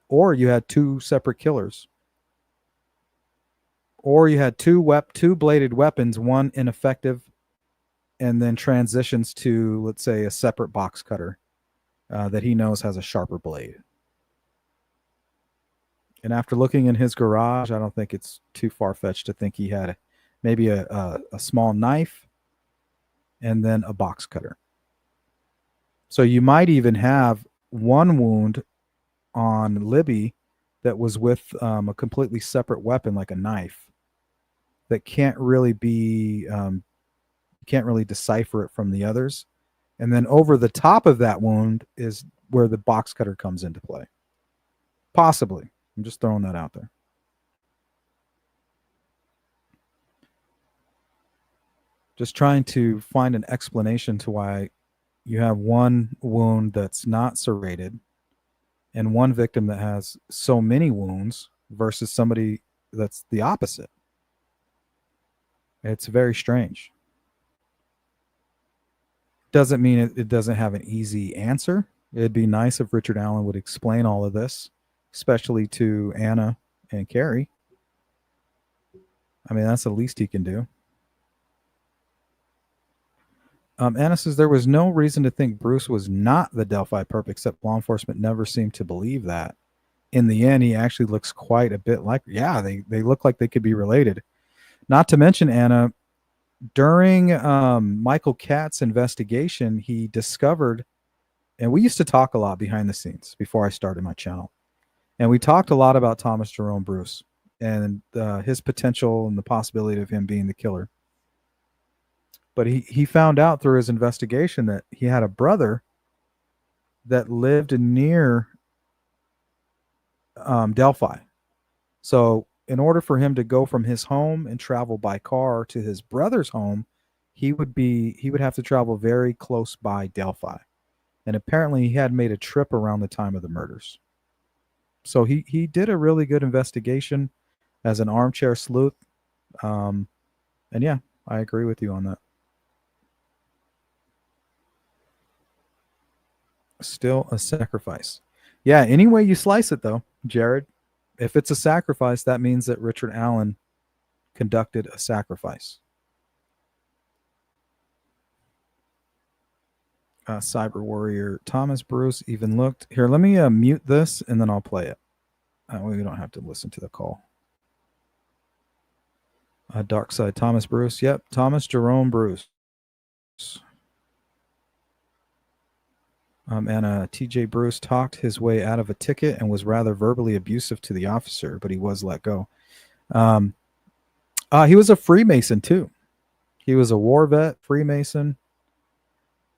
Or you had two separate killers. Or you had two bladed weapons, one ineffective, and then transitions to, let's say, a separate box cutter that he knows has a sharper blade. And after looking in his garage, I don't think it's too far-fetched to think he had maybe a small knife and then a box cutter. So you might even have one wound on Libby that was with a completely separate weapon, like a knife, that can't really decipher it from the others. And then over the top of that wound is where the box cutter comes into play. Possibly. I'm just throwing that out there. Just trying to find an explanation to why you have one wound that's not serrated and one victim that has so many wounds versus somebody that's the opposite. It's very strange. Doesn't mean it doesn't have an easy answer. It'd be nice if Richard Allen would explain all of this, especially to Anna and Carrie. I mean, that's the least he can do. Anna says there was no reason to think Bruce was not the Delphi perp, except law enforcement never seemed to believe that. In the end, he actually looks quite a bit like, they look like they could be related. Not to mention, Anna, during Michael Catt's investigation, he discovered, and we used to talk a lot behind the scenes before I started my channel, and we talked a lot about Thomas Jerome Bruce and his potential and the possibility of him being the killer. But he found out through his investigation that he had a brother that lived near Delphi. So in order for him to go from his home and travel by car to his brother's home, he would have to travel very close by Delphi. And apparently he had made a trip around the time of the murders. So he did a really good investigation. as an armchair sleuth. And yeah, I agree with you on that. Still a sacrifice. Yeah, any way you slice it, though, Jared, if it's a sacrifice, that means that Richard Allen conducted a sacrifice. Cyber Warrior Thomas Bruce even looked. Here, let me mute this and then I'll play it. We don't have to listen to the call. Dark Side Thomas Bruce. Yep, Thomas Jerome Bruce. And TJ Bruce talked his way out of a ticket and was rather verbally abusive to the officer, but he was let go. He was a Freemason too. He was a war vet, Freemason.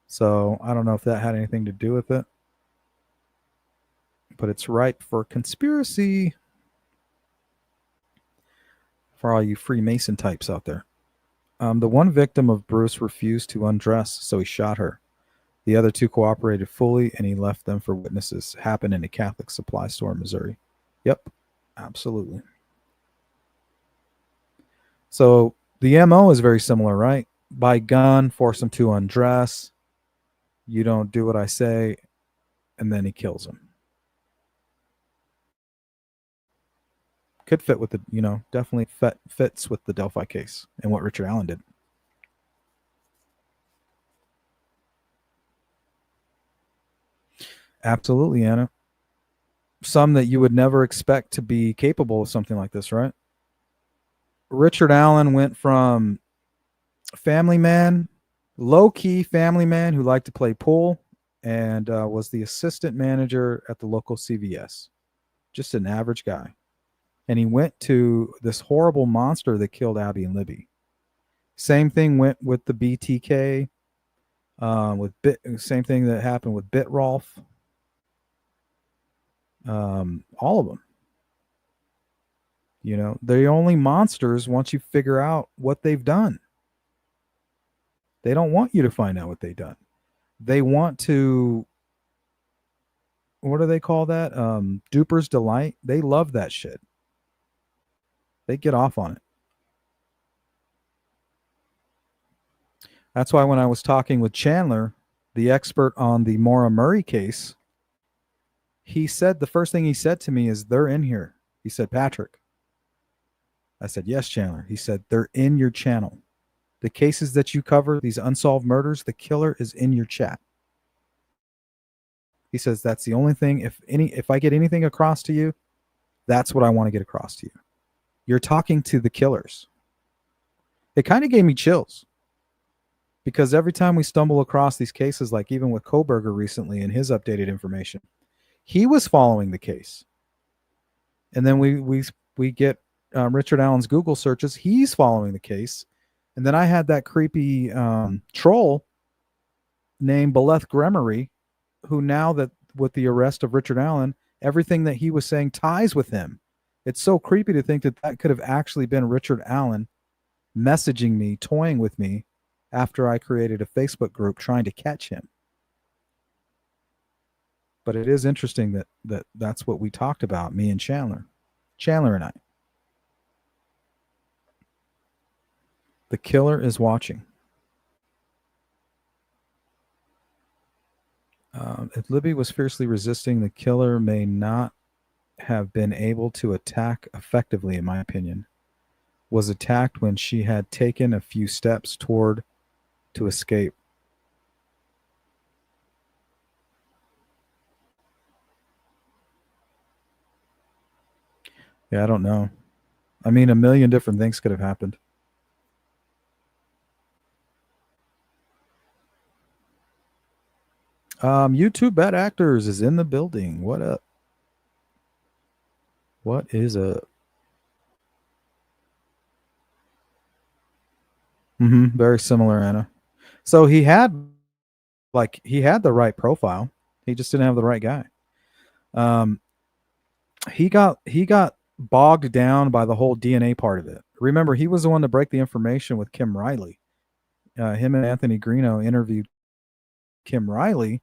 So I don't know if that had anything to do with it. But it's ripe for conspiracy for all you Freemason types out there. The one victim of Bruce refused to undress, so he shot her. The other two cooperated fully, and he left them for witnesses. Happened in a Catholic supply store in Missouri. Yep, absolutely. So the MO is very similar, right? By gun, force him to undress. You don't do what I say, and then he kills him. Could fit with the, definitely fits with the Delphi case and what Richard Allen did. Absolutely, Anna. Some that you would never expect to be capable of something like this, right? Richard Allen went from family man, low-key family man who liked to play pool and was the assistant manager at the local CVS. Just an average guy. And he went to this horrible monster that killed Abby and Libby. Same thing went with the BTK. Same thing that happened with Bitrolf. All of them. They're only monsters once you figure out what they've done. They don't want you to find out what they've done. They want to, what do they call that? Duper's delight. They love that shit. They get off on it. That's why when I was talking with Chandler, the expert on the Maura Murray case, he said, the first thing he said to me is, they're in here. He said, Patrick. I said, yes, Chandler. He said, they're in your channel. The cases that you cover, these unsolved murders, the killer is in your chat. He says, that's the only thing. If I get anything across to you, that's what I want to get across to you. You're talking to the killers. It kind of gave me chills. Because every time we stumble across these cases, like even with Koberger recently and his updated information, he was following the case. And then we get Richard Allen's Google searches. He's following the case. And then I had that creepy troll named Beleth Gremery, who now that with the arrest of Richard Allen, everything that he was saying ties with him. It's so creepy to think that that could have actually been Richard Allen messaging me, toying with me after I created a Facebook group trying to catch him. But it is interesting that's what we talked about, me and Chandler and I. The killer is watching. If Libby was fiercely resisting, the killer may not have been able to attack effectively, in my opinion. Was attacked when she had taken a few steps to escape. Yeah, I don't know. I mean, a million different things could have happened. YouTube Bad Actors is in the building. What up? What is up? Very similar, Anna. So he had the right profile. He just didn't have the right guy. He got bogged down by the whole DNA part of it. Remember, he was the one to break the information with Kim Riley. Him and Anthony Greeno interviewed Kim Riley,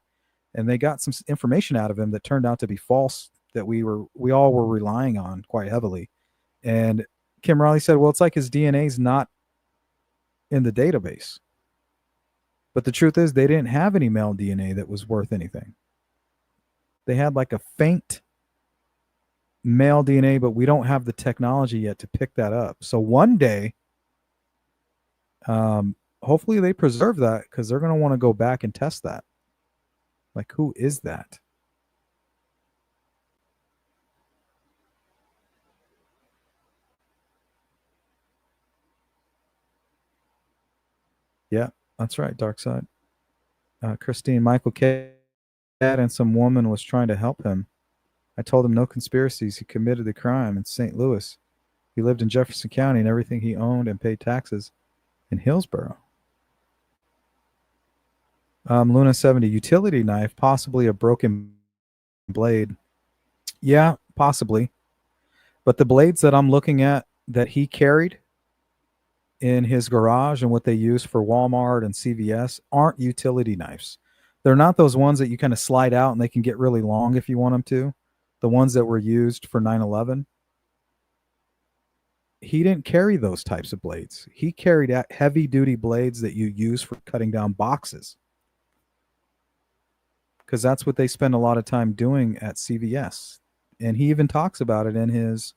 and they got some information out of him that turned out to be false, that we all were relying on quite heavily. And Kim Riley said, well, it's like his DNA's not in the database. But the truth is, they didn't have any male DNA that was worth anything. They had like a faint male DNA, but we don't have the technology yet to pick that up. So one day, hopefully they preserve that, because they're going to want to go back and test that. Like, who is that? Yeah, that's right, Dark Side. Christine, Michael K. and some woman was trying to help him. I told him no conspiracies. He committed the crime in St. Louis. He lived in Jefferson County, and everything he owned and paid taxes in Hillsborough. Luna 70, utility knife, possibly a broken blade. Yeah, possibly. But the blades that I'm looking at that he carried in his garage and what they use for Walmart and CVS aren't utility knives. They're not those ones that you kind of slide out and they can get really long if you want them to. The ones that were used for 9/11. He didn't carry those types of blades. He carried heavy duty blades that you use for cutting down boxes. Because that's what they spend a lot of time doing at CVS. And he even talks about it in his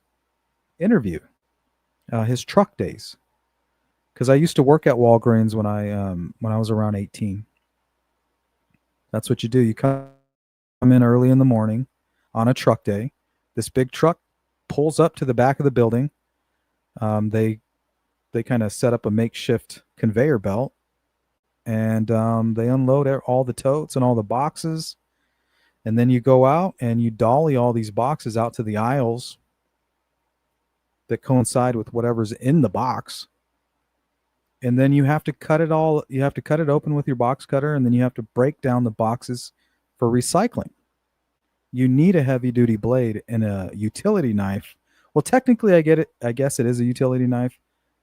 interview, his truck days. Because I used to work at Walgreens when I was around 18. That's what you do. You come in early in the morning on a truck day. This big truck pulls up to the back of the building. They kind of set up a makeshift conveyor belt, and they unload all the totes and all the boxes. And then you go out and you dolly all these boxes out to the aisles that coincide with whatever's in the box. And then you have to cut it all. You have to cut it open with your box cutter, and then you have to break down the boxes for recycling. You need a heavy duty blade and a utility knife. Well, technically, I get it. I guess it is a utility knife.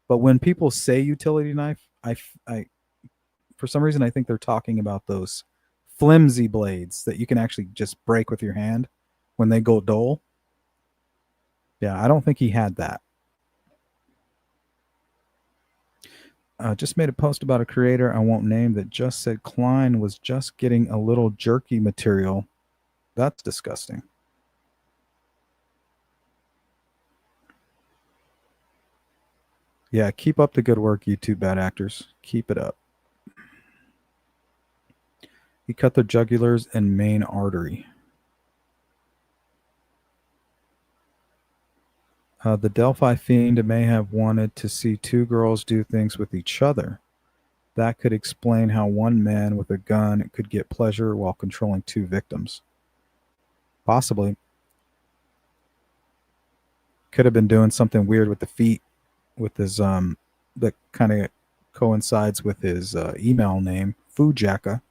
But when people say utility knife, I for some reason, I think they're talking about those flimsy blades that you can actually just break with your hand when they go dull. Yeah, I don't think he had that. Just made a post about a creator I won't name that just said Klein was just getting a little jerky material. That's disgusting. Yeah, keep up the good work, you two bad actors. Keep it up. He cut their jugulars and main artery. The Delphi fiend may have wanted to see two girls do things with each other. That could explain how one man with a gun could get pleasure while controlling two victims. Possibly. Could have been doing something weird with the feet, with his that kind of coincides with his email name, Fujaka.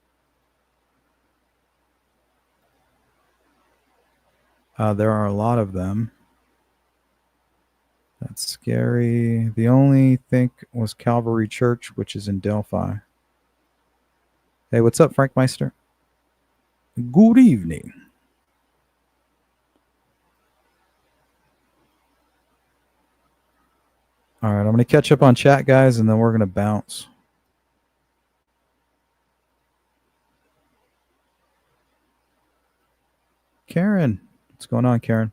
There are a lot of them. That's scary. The only thing was Calvary Church, which is in Delphi. Hey, what's up, Frank Meister? Good evening. All right, I'm going to catch up on chat, guys, and then we're going to bounce. Karen. What's going on, Karen?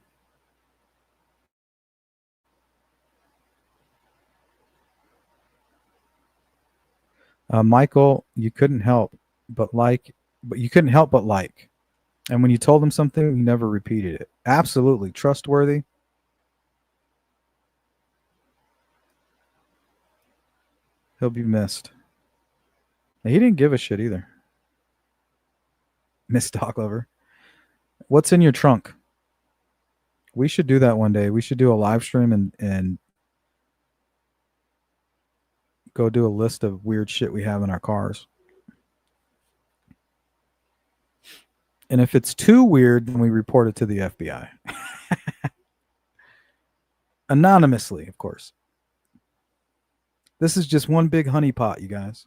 Michael, you couldn't help but like. And when you told him something, you never repeated it. Absolutely. Trustworthy. He'll be missed. He didn't give a shit either. Miss Dog Lover. What's in your trunk? We should do that one day. We should do a live stream and go do a list of weird shit we have in our cars. And if it's too weird, then we report it to the FBI. Anonymously, of course. This is just one big honeypot, you guys.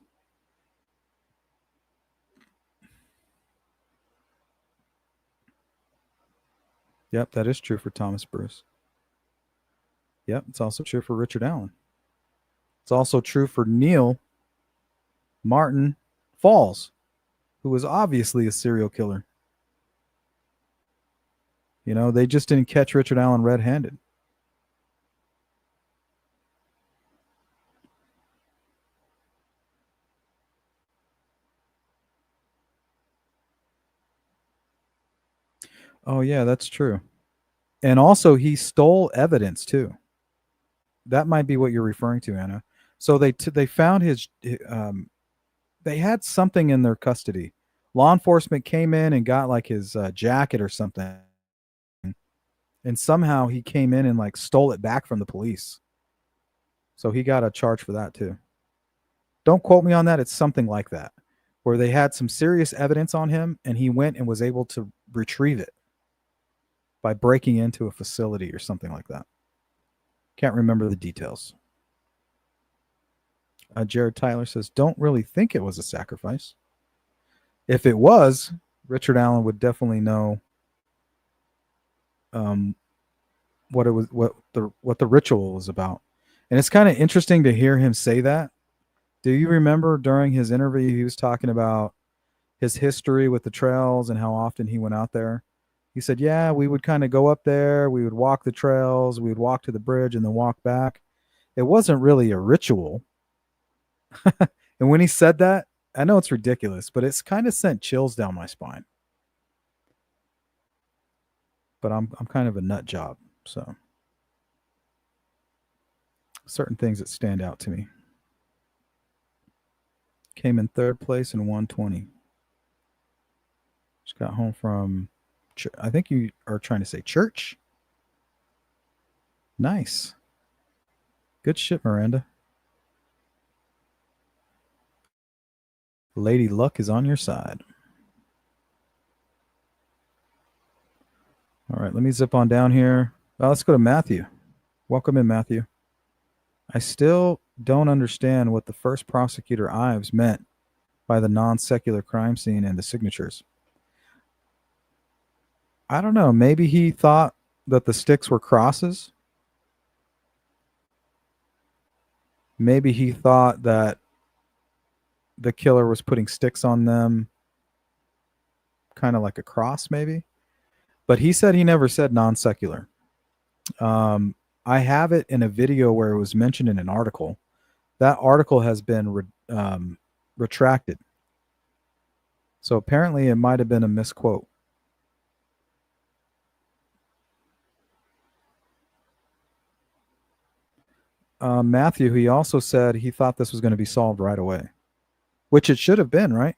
Yep, that is true for Thomas Bruce. Yep, it's also true for Richard Allen. It's also true for Neil Martin Falls, who was obviously a serial killer. You know, they just didn't catch Richard Allen red-handed. Oh, yeah, that's true. And also, he stole evidence, too. That might be what you're referring to, Anna. So they found his they had something in their custody. Law enforcement came in and got like his jacket or something, and somehow he came in and like stole it back from the police. So he got a charge for that too. Don't quote me on that. It's something like that, where they had some serious evidence on him, and he went and was able to retrieve it by breaking into a facility or something like that. Can't remember the details. Jared Tyler says, don't really think it was a sacrifice. If it was, Richard Allen would definitely know what it was, what the ritual was about. And it's kind of interesting to hear him say that. Do you remember during his interview, he was talking about his history with the trails and how often he went out there? He said, yeah, we would kind of go up there, we would walk the trails, we would walk to the bridge and then walk back. It wasn't really a ritual. And when he said that, I know it's ridiculous, but it's kind of sent chills down my spine. But I'm kind of a nut job, so certain things that stand out to me. Came in third place in 120. Just got home from, I think you are trying to say church. Nice. Good shit, Miranda. Lady Luck is on your side. All right, let me zip on down here. Let's go to Matthew. Welcome in, Matthew. I still don't understand what the first prosecutor Ives meant by the non-secular crime scene and the signatures. I don't know. Maybe he thought that the sticks were crosses. Maybe he thought that the killer was putting sticks on them, kind of like a cross, maybe. But he said he never said non-secular. I have it in a video where it was mentioned in an article. That article has been retracted. So apparently it might have been a misquote. Matthew, he also said he thought this was going to be solved right away, which it should have been, right?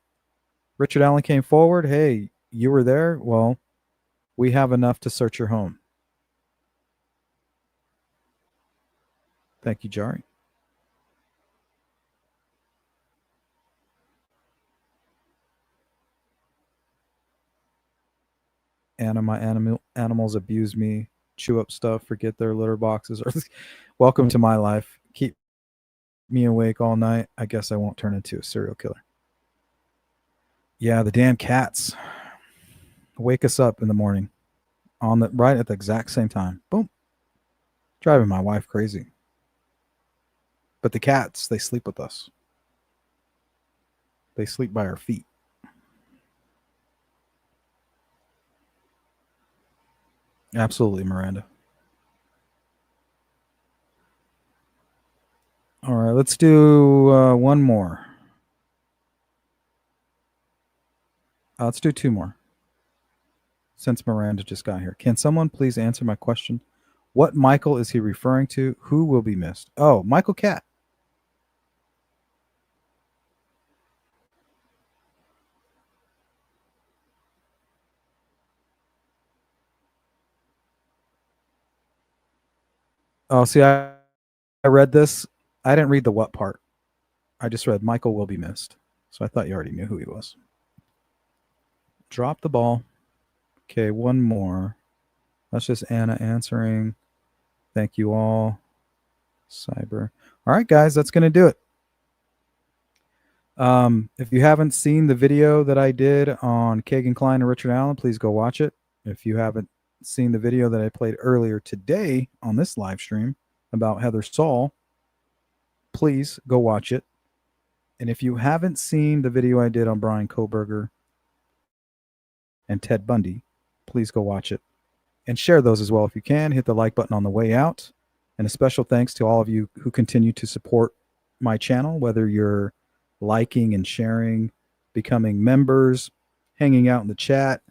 Richard Allen came forward. Hey, you were there? Well, we have enough to search your home. Thank you, Jari. Anna, my animals abuse me, chew up stuff, forget their litter boxes. Welcome to my life. Keep me awake all night. I guess I won't turn into a serial killer. Yeah, the damn cats wake us up in the morning right at the exact same time. Boom. Driving my wife crazy. But the cats, they sleep with us. They sleep by our feet. Absolutely, Miranda. All right, let's do one more. Let's do two more. Since Miranda just got here. Can someone please answer my question? What Michael is he referring to? Who will be missed? Oh, Michael Catt. Oh, see, I read this. I didn't read the what part. I just read Michael will be missed. So I thought you already knew who he was. Drop the ball. Okay, one more. That's just Anna answering. Thank you all. Cyber. All right, guys, that's going to do it. If you haven't seen the video that I did on Kagan Klein and Richard Allen, please go watch it. If you haven't seen the video that I played earlier today on this live stream, about Heather Saul, please go watch it. And if you haven't seen the video I did on Brian Koberger and Ted Bundy, please go watch it. And share those as well if you can. Hit the like button on the way out. And a special thanks to all of you who continue to support my channel, whether you're liking and sharing, becoming members, hanging out in the chat,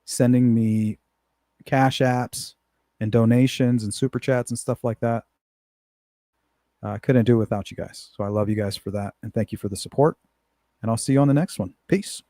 sending me cash apps and donations and super chats and stuff like that. I couldn't do it without you guys. So I love you guys for that. And thank you for the support. And I'll see you on the next one. Peace.